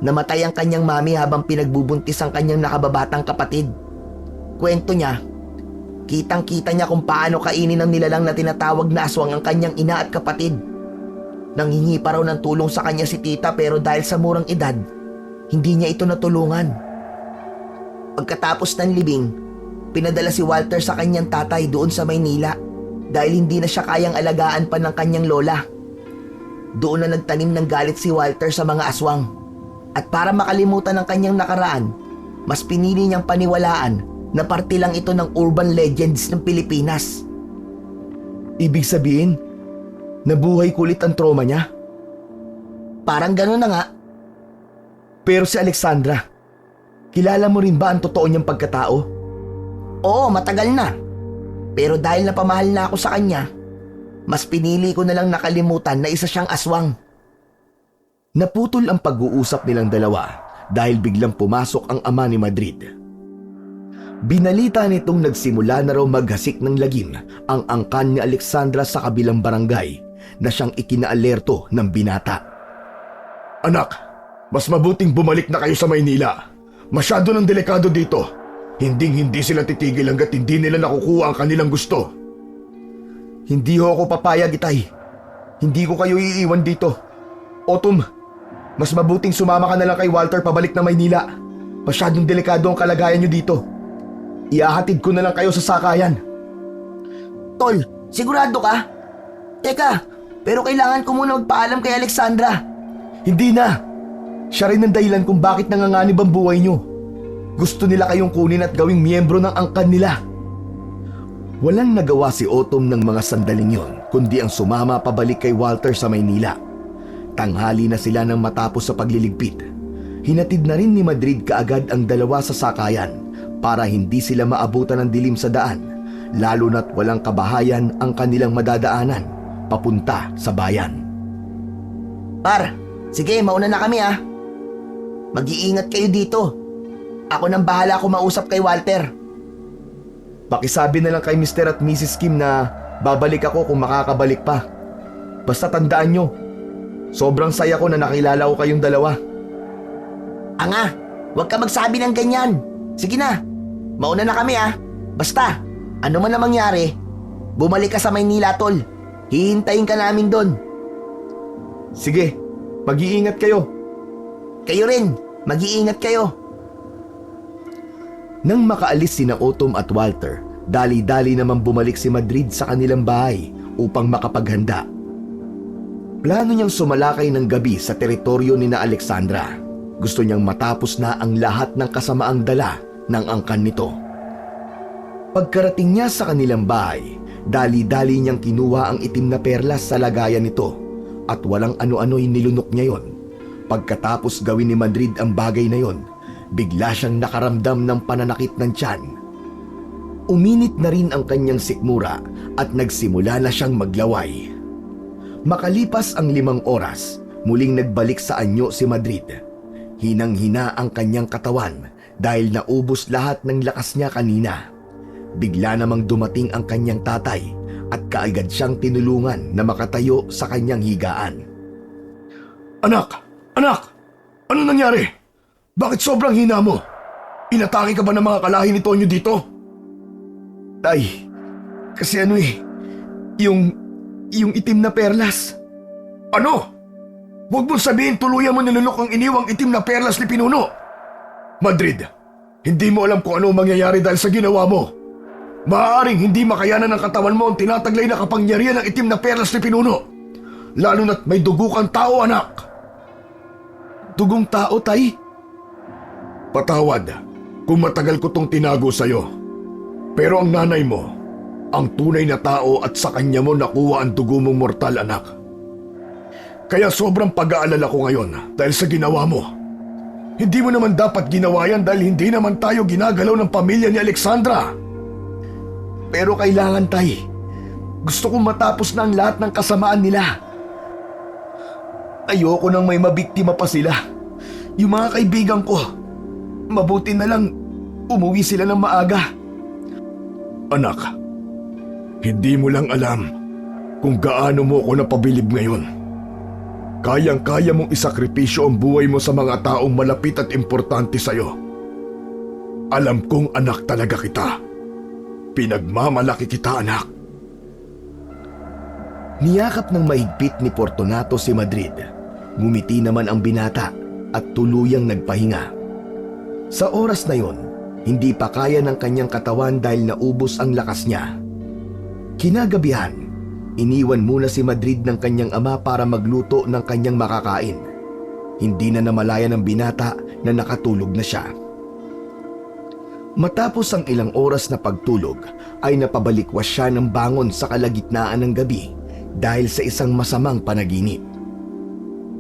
S3: Namatay ang kanyang mami habang pinagbubuntis ang kanyang nakababatang kapatid. Kwento niya, kitang-kita niya kung paano kainin ng nilalang na tinatawag na aswang ang kanyang ina at kapatid. Nanghingi pa raw ng tulong sa kanya si tita pero dahil sa murang edad, hindi niya ito natulungan. Pagkatapos ng libing, pinadala si Walter sa kanyang tatay doon sa Maynila dahil hindi na siya kayang alagaan pa ng kanyang lola. Doon na nagtanim ng galit si Walter sa mga aswang. At para makalimutan ang kanyang nakaraan, mas pinili niyang paniwalaan na parte lang ito ng urban legends ng Pilipinas.
S1: Ibig sabihin, nabuhay kulit ang trauma niya?
S3: Parang gano'n na nga.
S1: Pero si Alexandra, kilala mo rin ba ang totoo niyang pagkatao?
S3: Oo, matagal na. Pero dahil napamahal na ako sa kanya, mas pinili ko na lang nakalimutan na isa siyang aswang.
S1: Naputol ang pag-uusap nilang dalawa dahil biglang pumasok ang ama ni Madrid. Binalita nitong nagsimula na raw maghasik ng lagim ang angkan ni Alexandra sa kabilang barangay na siyang ikinaalerto ng binata.
S2: Anak, mas mabuting bumalik na kayo sa Maynila. Masyado ng delikado dito. Hindi sila titigil hanggat hindi nila nakukuha ang kanilang gusto.
S1: Hindi ho ako papayag, Itay. Hindi ko kayo iiwan dito. Autumn, mas mabuting sumama ka na lang kay Walter pabalik na Maynila. Masyadong delikado ang kalagayan niyo dito. Iahatid ko na lang kayo sa sakayan.
S3: Tol, sigurado ka? Teka, pero kailangan ko muna magpaalam kay Alexandra.
S1: Hindi na. Siya rin ang dahilan kung bakit nanganganib ang buhay niyo. Gusto nila kayong kunin at gawing miyembro ng angkan nila. Walang nagawa si Autumn ng mga sandaling yon, kundi ang sumama pabalik kay Walter sa Maynila. Tanghali na sila nang matapos sa pagliligpit. Hinatid na rin ni Madrid kaagad ang dalawa sa sakayan para hindi sila maabutan ng dilim sa daan, lalo na't walang kabahayan ang kanilang madadaanan papunta sa bayan.
S3: Par, sige, mauna na kami Mag-iingat kayo dito. Ako nang bahala kumausap kay Walter.
S1: Pakisabi na lang kay Mr. at Mrs. Kim na babalik ako kung makakabalik pa. Basta tandaan nyo, sobrang saya ko na nakilala ko kayong dalawa.
S3: Anga, huwag ka magsabi ng ganyan. Sige na, mauna na kami Basta, ano man na mangyari, bumalik ka sa Maynila, tol. Hihintayin ka namin doon.
S1: Sige, mag-iingat kayo.
S3: Kayo rin, mag-iingat kayo.
S1: Nang makaalis sina Autumn at Walter, dali-dali naman bumalik si Madrid sa kanilang bahay upang makapaghanda. Plano niyang sumalakay ng gabi sa teritoryo ni na Alexandra. Gusto niyang matapos na ang lahat ng kasamaang dala ng angkan nito. Pagkarating niya sa kanilang bahay, dali-dali niyang kinuha ang itim na perlas sa lagayan nito at walang ano-ano'y nilunok niya yon. Pagkatapos gawin ni Madrid ang bagay na yon, bigla siyang nakaramdam ng pananakit ng tiyan. Uminit na rin ang kanyang sikmura at nagsimula na siyang maglaway. Makalipas ang 5 oras, muling nagbalik sa anyo si Madrid. Hinang-hina ang kanyang katawan dahil naubos lahat ng lakas niya kanina. Bigla namang dumating ang kanyang tatay at kaagad siyang tinulungan na makatayo sa kanyang higaan.
S2: Anak! Anak! Ano nangyari? Bakit sobrang hina mo? Inatake ka ba ng mga kalahi ni Tonyo dito?
S1: Tay, kasi yung itim na perlas.
S2: Ano? Huwag mong sabihin tuluyan mo nilunok ang iniwang itim na perlas ni Pinuno. Madrid, hindi mo alam kung ano ang mangyayari dahil sa ginawa mo. Maaaring hindi makayanan ng katawan mo ang tinataglay na kapangyarihan ng itim na perlas ni Pinuno. Lalo na't may dugo kang tao, anak.
S1: Dugong tao, tay?
S2: Patawad kung matagal ko tong tinago sa'yo. Pero ang nanay mo, ang tunay na tao at sa kanya mo nakuha ang dugo mong mortal, anak. Kaya sobrang pag-aalala ko ngayon dahil sa ginawa mo. Hindi mo naman dapat ginawa yan dahil hindi naman tayo ginagalaw ng pamilya ni Alexandra.
S1: Pero kailangan, tay. Gusto kong matapos na ang lahat ng kasamaan nila. Ayoko nang may mabiktima pa sila. Yung mga kaibigan ko. Mabuti na lang umuwi sila ng maaga.
S2: Anak, hindi mo lang alam kung gaano mo ako napabilib ngayon. Kayang-kaya mong isakripisyo ang buhay mo sa mga taong malapit at importante sa'yo. Alam kong anak talaga kita. Pinagmamalaki kita, anak.
S1: Niyakap ng mahigpit ni Fortunato si Madrid. Ngumiti naman ang binata at tuluyang nagpahinga. Sa oras na yon, hindi pa kaya ng kanyang katawan dahil naubos ang lakas niya. Kinagabihan, iniwan muna si Madrid ng kanyang ama para magluto ng kanyang makakain. Hindi na namalayan ng binata na nakatulog na siya. Matapos ang ilang oras na pagtulog ay napabalikwas siya ng bangon sa kalagitnaan ng gabi dahil sa isang masamang panaginip.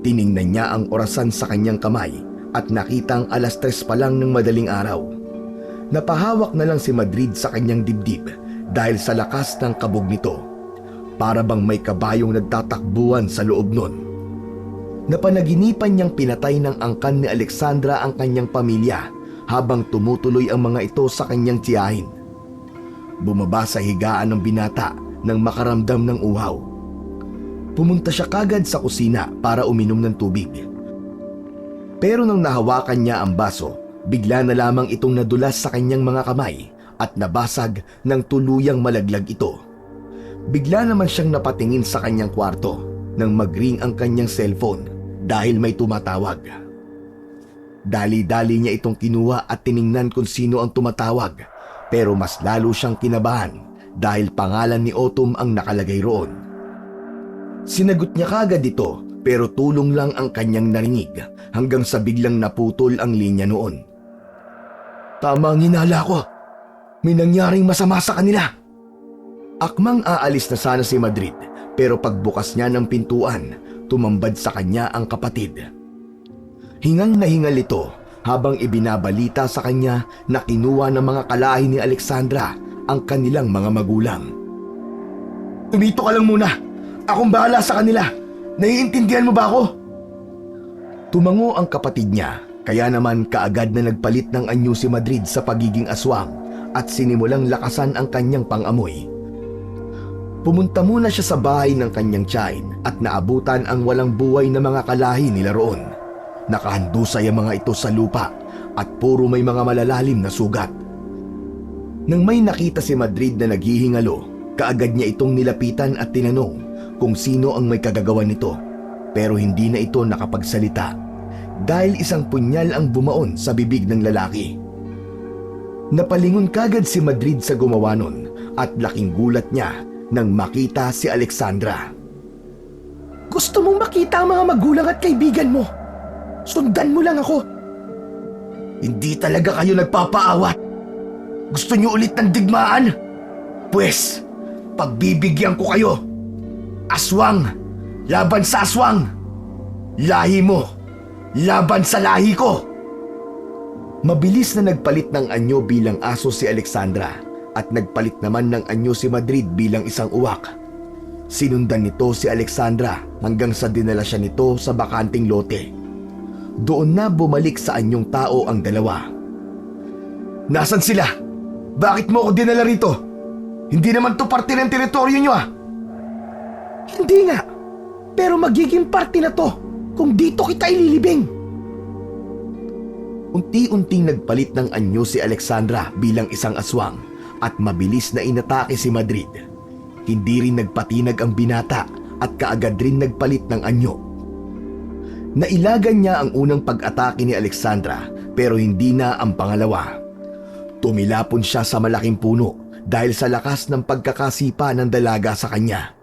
S1: Tiningnan niya ang orasan sa kanyang kamay at nakitang 3:00 pa lang ng madaling araw. Napahawak na lang si Madrid sa kanyang dibdib dahil sa lakas ng kabog nito. Para bang may kabayong nagtatakbuhan sa loob nun. Napanaginipan niyang pinatay ng angkan ni Alexandra ang kanyang pamilya habang tumutuloy ang mga ito sa kanyang tiyahin. Bumaba sa higaan ng binata nang makaramdam ng uhaw. Pumunta siya kagad sa kusina para uminom ng tubig. Pero nang nahawakan niya ang baso, bigla na lamang itong nadulas sa kanyang mga kamay at nabasag nang tuluyang malaglag ito. Bigla naman siyang napatingin sa kanyang kwarto nang mag-ring ang kanyang cellphone dahil may tumatawag. Dali-dali niya itong kinuha at tiningnan kung sino ang tumatawag, pero mas lalo siyang kinabahan dahil pangalan ni Autumn ang nakalagay roon. Sinagot niya kagad ito pero tulong lang ang kanyang narinig hanggang sa biglang naputol ang linya noon. Tama ang hinala ko. May nangyaring masama sa kanila. Akmang aalis na sana si Madrid pero pagbukas niya ng pintuan, tumambad sa kanya ang kapatid. Hingal na hingal ito habang ibinabalita sa kanya na kinuha ng mga kalahi ni Alexandra ang kanilang mga magulang. Tumito ka lang muna. Akong bahala sa kanila. Naiintindihan mo ba ako? Tumango ang kapatid niya, kaya naman kaagad na nagpalit ng anyo si Madrid sa pagiging aswang at sinimulang lakasan ang kanyang pangamoy. Pumunta muna siya sa bahay ng kanyang tiyahin at naabutan ang walang buhay na mga kalahi nila roon. Nakahandusay ang mga ito sa lupa at puro may mga malalalim na sugat. Nang may nakita si Madrid na naghihingalo, kaagad niya itong nilapitan at tinanong kung sino ang may kagagawan nito, pero hindi na ito nakapagsalita dahil isang punyal ang bumaon sa bibig ng lalaki. Napalingon kagad si Madrid sa gumawa nun at laking gulat niya nang makita si Alexandra. Gusto mong makita ang mga magulang at kaibigan mo? Sundan mo lang ako. Hindi talaga kayo nagpapaawat. Gusto niyo ulit ng digmaan? Pwes, pagbibigyan ko kayo. Aswang, laban sa aswang. Lahi mo, laban sa lahi ko. Mabilis na nagpalit ng anyo bilang aso si Alexandra at nagpalit naman ng anyo si Madrid bilang isang uwak. Sinundan nito si Alexandra hanggang sa dinala siya nito sa bakanting lote. Doon na bumalik sa anyong tao ang dalawa. Nasaan sila? Bakit mo ako dinala rito? Hindi naman to parte ng teritoryo nyo ah. Hindi nga, pero magiging parte na to kung dito kita ililibing. Unti-unting nagpalit ng anyo si Alexandra bilang isang aswang at mabilis na inatake si Madrid. Hindi rin nagpatinag ang binata at kaagad rin nagpalit ng anyo. Nailagan niya ang unang pag-atake ni Alexandra pero hindi na ang pangalawa. Tumilapon siya sa malaking puno dahil sa lakas ng pagkakasipa ng dalaga sa kanya.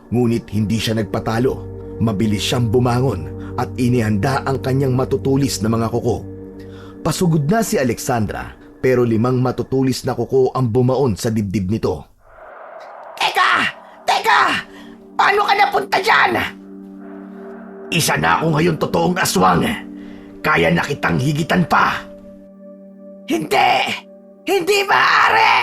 S1: Ngunit hindi siya nagpatalo. Mabilis siyang bumangon at inihanda ang kanyang matutulis na mga kuko. Pasugod na si Alexandra pero 5 matutulis na kuko ang bumaon sa dibdib nito.
S3: Teka! Teka! Paano ka napunta dyan?
S2: Isa na ako ngayon totoong aswang. Kaya na kitang higitan pa.
S3: Hindi! Hindi maaari!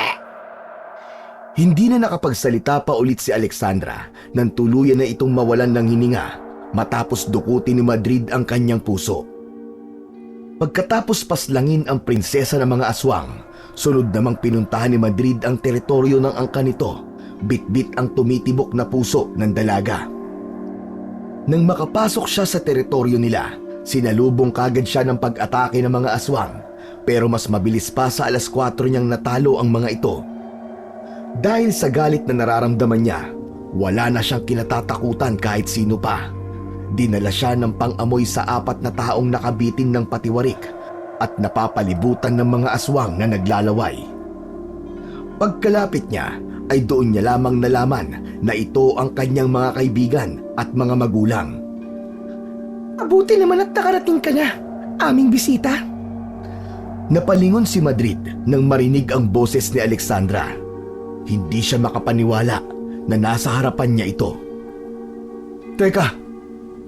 S1: Hindi na nakapagsalita pa ulit si Alexandra nang tuluyan na itong mawalan ng hininga matapos dukutin ni Madrid ang kanyang puso. Pagkatapos paslangin ang prinsesa ng mga aswang, sunod namang pinuntahan ni Madrid ang teritoryo ng angkan nito, bitbit ang tumitibok na puso ng dalaga. Nang makapasok siya sa teritoryo nila, sinalubong kagad siya ng pag-atake ng mga aswang, pero mas mabilis pa sa 4:00 niyang natalo ang mga ito. Dahil sa galit na nararamdaman niya, wala na siyang kinatatakutan kahit sino pa. Dinala siya ng pang-amoy sa 4 na taong nakabitin ng patiwarik at napapalibutan ng mga aswang na naglalaway. Pagkalapit niya ay doon niya lamang nalaman na ito ang kanyang mga kaibigan at mga magulang.
S4: Mabuti naman at nakarating ka na, aming bisita.
S1: Napalingon si Madrid nang marinig ang boses ni Alexandra. Hindi siya makapaniwala na nasa harapan niya ito.
S2: Teka,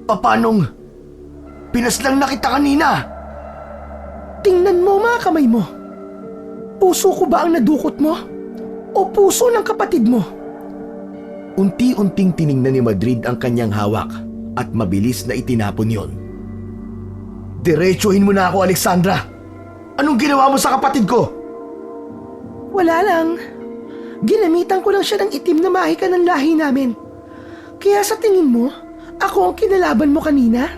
S2: papanong pinaslang na kita kanina?
S4: Tingnan mo mga kamay mo. Puso ko ba ang nadukot mo? O puso ng kapatid mo?
S1: Unti-unting tiningnan ni Madrid ang kanyang hawak at mabilis na itinapon yon.
S2: Diretsuhin mo na ako, Alexandra. Anong ginawa mo sa kapatid ko?
S4: Wala lang. Ginamitan ko lang siya ng itim na mahika ng lahi namin. Kaya sa tingin mo, ako ang kinalaban mo kanina?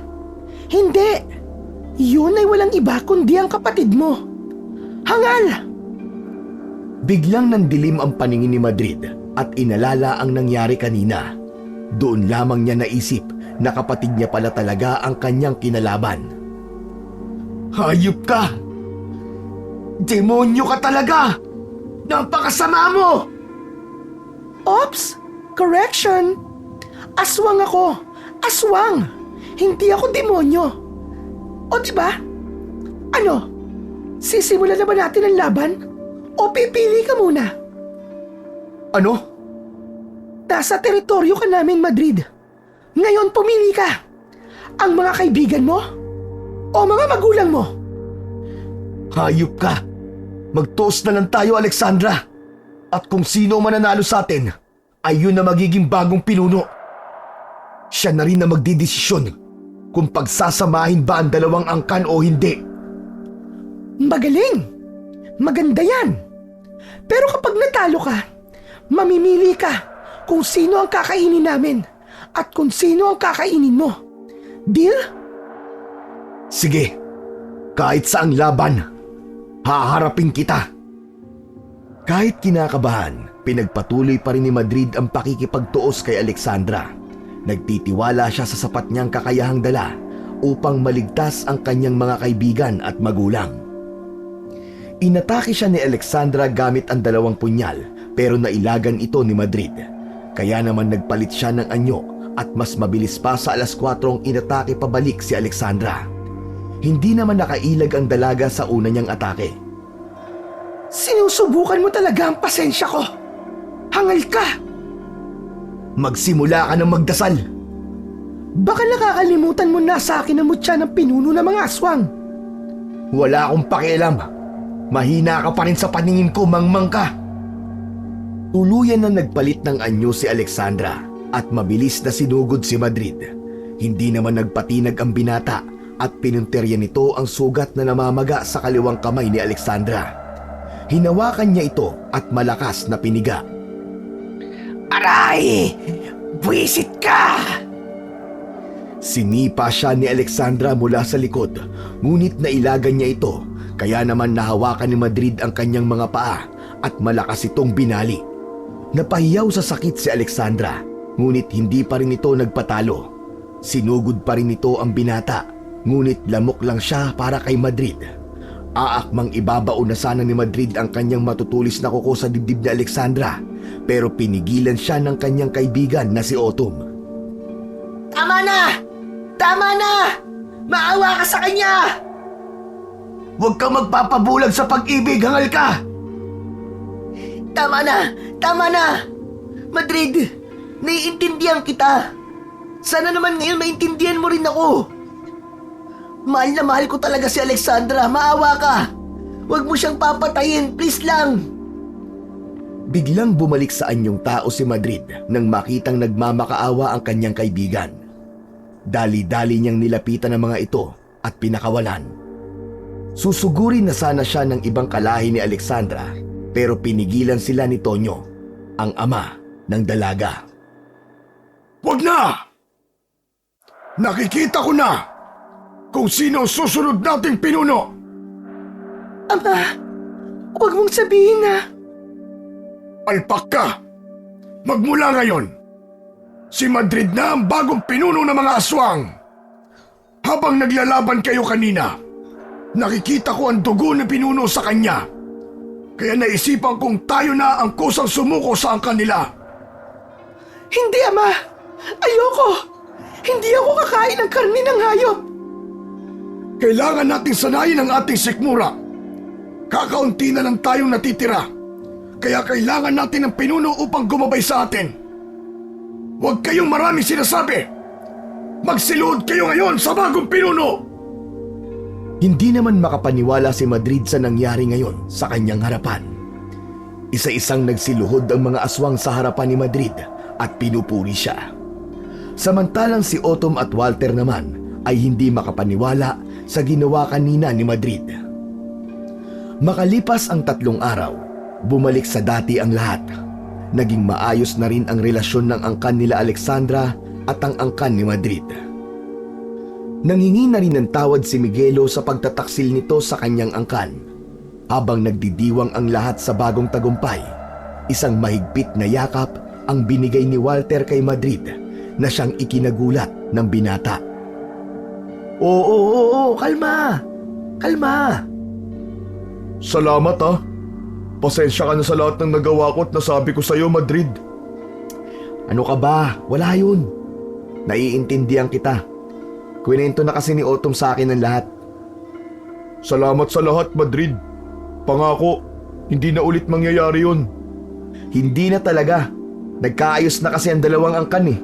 S4: Hindi. Yun ay walang iba kundi ang kapatid mo. Hangal!
S1: Biglang nandilim ang paningin ni Madrid at inalala ang nangyari kanina. Doon lamang niya naisip na kapatid niya pala talaga ang kanyang kinalaban.
S2: Hayop ka! Demonyo ka talaga! Napakasama mo!
S4: Oops! Correction! Aswang ako! Aswang! Hindi ako demonyo! O diba? Ano? Sisimulan na ba natin ang laban? O pipili ka muna?
S2: Ano?
S4: Nasa teritoryo ka namin, Madrid. Ngayon pumili ka. Ang mga kaibigan mo? O mga magulang mo?
S2: Hayop ka! Mag-toast na lang tayo, Alexandra. At kung sino mananalo sa atin, ay yun na magiging bagong pinuno. Siya na rin na magdidesisyon kung pagsasamahin ba ang dalawang angkan o hindi.
S4: Magaling! Maganda yan! Pero kapag natalo ka, mamimili ka kung sino ang kakainin namin at kung sino ang kakainin mo. Deal?
S2: Sige, kahit saang laban, haharapin kita.
S1: Kahit kinakabahan, pinagpatuloy pa rin ni Madrid ang pakikipagtuos kay Alexandra. Nagtitiwala siya sa sapat niyang kakayahang dala upang maligtas ang kanyang mga kaibigan at magulang. Inatake siya ni Alexandra gamit ang 2 punyal pero nailagan ito ni Madrid. Kaya naman nagpalit siya ng anyo at mas mabilis pa sa 4:00 ang inatake pabalik si Alexandra. Hindi naman nakailag ang dalaga sa una niyang atake.
S4: Sinusubukan mo talaga ang pasensya ko. Hangal ka!
S2: Magsimula ka ng magdasal.
S4: Baka nakakalimutan mo na sa akin ang mutya ng pinuno ng mga aswang.
S2: Wala akong pakialam. Mahina ka pa rin sa paningin ko, mangmang ka.
S1: Tuluyan na nagpalit ng anyo si Alexandra at mabilis na sinugod si Madrid. Hindi naman nagpatinag ang binata at pinunterya nito ang sugat na namamaga sa kaliwang kamay ni Alexandra. Hinawakan niya ito at malakas na piniga.
S3: Aray! Buwisit ka!
S1: Sinipa siya ni Alexandra mula sa likod, ngunit nailagan niya ito, kaya naman nahawakan ni Madrid ang kanyang mga paa at malakas itong binali. Napahiyaw sa sakit si Alexandra, ngunit hindi pa rin ito nagpatalo. Sinugod pa rin ito ang binata, ngunit lamok lang siya para kay Madrid. Aakmang ibabaon na sana ni Madrid ang kanyang matutulis na kuko sa dibdib ni Alexandra, pero pinigilan siya ng kanyang kaibigan na si Autumn.
S3: Tama na! Tama na! Maawa ka sa kanya!
S2: Huwag kang magpapabulag sa pag-ibig, hangal ka!
S3: Tama na! Tama na! Madrid, naiintindihan kita. Sana naman ngayon maintindihan mo rin ako. Mahal na mahal ko talaga si Alexandra. Maawa ka. Huwag mo siyang papatayin. Please lang.
S1: Biglang bumalik sa anyong tao si Madrid nang makitang nagmamakaawa ang kanyang kaibigan. Dali-dali niyang nilapitan ang mga ito at pinakawalan. Susugurin na sana siya ng ibang kalahi ni Alexandra, pero pinigilan sila ni Tonyo, ang ama ng dalaga.
S2: Huwag na! Nakikita ko na kung sino ang susunod nating pinuno!
S4: Ama, huwag mong sabihin na.
S2: Palpak ka! Magmula ngayon, si Madrid na ang bagong pinuno ng mga aswang. Habang naglalaban kayo kanina, nakikita ko ang dugo na pinuno sa kanya. Kaya naisipan kong tayo na ang kusang sumuko sa kanila.
S4: Hindi, Ama. Ayoko. Hindi ako kakain ng karne ng hayop.
S2: Kailangan nating sanayin ang ating sikmura. Kakaunti na lang tayong natitira. Kaya kailangan natin ng pinuno upang gumabay sa atin. Huwag kayong maraming sinasabi. Magsiluhod kayo ngayon sa bagong pinuno.
S1: Hindi naman makapaniwala si Madrid sa nangyari ngayon sa kanyang harapan. Isa-isang nagsiluhod ang mga aswang sa harapan ni Madrid at pinupuri siya. Samantalang si Autumn at Walter naman ay hindi makapaniwala sa ginawa kanina ni Madrid. Makalipas ang 3 araw, bumalik sa dati ang lahat. Naging maayos na rin ang relasyon ng angkan nila Alexandra at ang angkan ni Madrid. Nangingi na rin ng tawad si Miguelo sa pagtataksil nito sa kanyang angkan. Habang nagdidiwang ang lahat sa bagong tagumpay, isang mahigpit na yakap ang binigay ni Walter kay Madrid na siyang ikinagulat ng binata.
S4: Oo, kalma. Kalma.
S2: Salamat ha. Pasensya ka na sa lahat ng nagawa ko at nasabi ko sa iyo, Madrid.
S1: Ano ka ba? Wala yun. Naiintindihan kita. Kwento na kasi ni Autumn sa akin ang lahat.
S2: Salamat sa lahat, Madrid. Pangako, hindi na ulit mangyayari yun.
S1: Hindi na talaga. Nagkaayos na kasi ang dalawang angkan eh.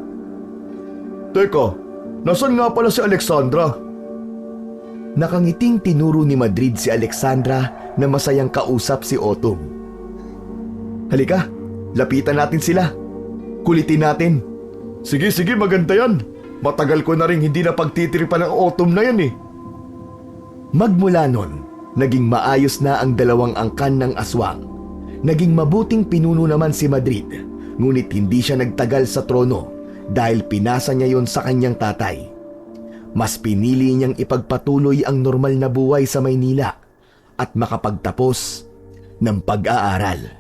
S2: Teka, nasan nga pala si Alexandra?
S1: Nakangiting tinuro ni Madrid si Alexandra na masayang kausap si Autumn. Halika, lapitan natin sila. Kulitin natin.
S2: Sige, maganda yan. Matagal ko na rin hindi na pagtitiripan ng Autumn na yan eh.
S1: Magmula nun, naging maayos na ang dalawang angkan ng aswang. Naging mabuting pinuno naman si Madrid, ngunit hindi siya nagtagal sa trono dahil pinasa niya yon sa kanyang tatay. Mas pinili niyang ipagpatuloy ang normal na buhay sa Maynila at makapagtapos ng pag-aaral.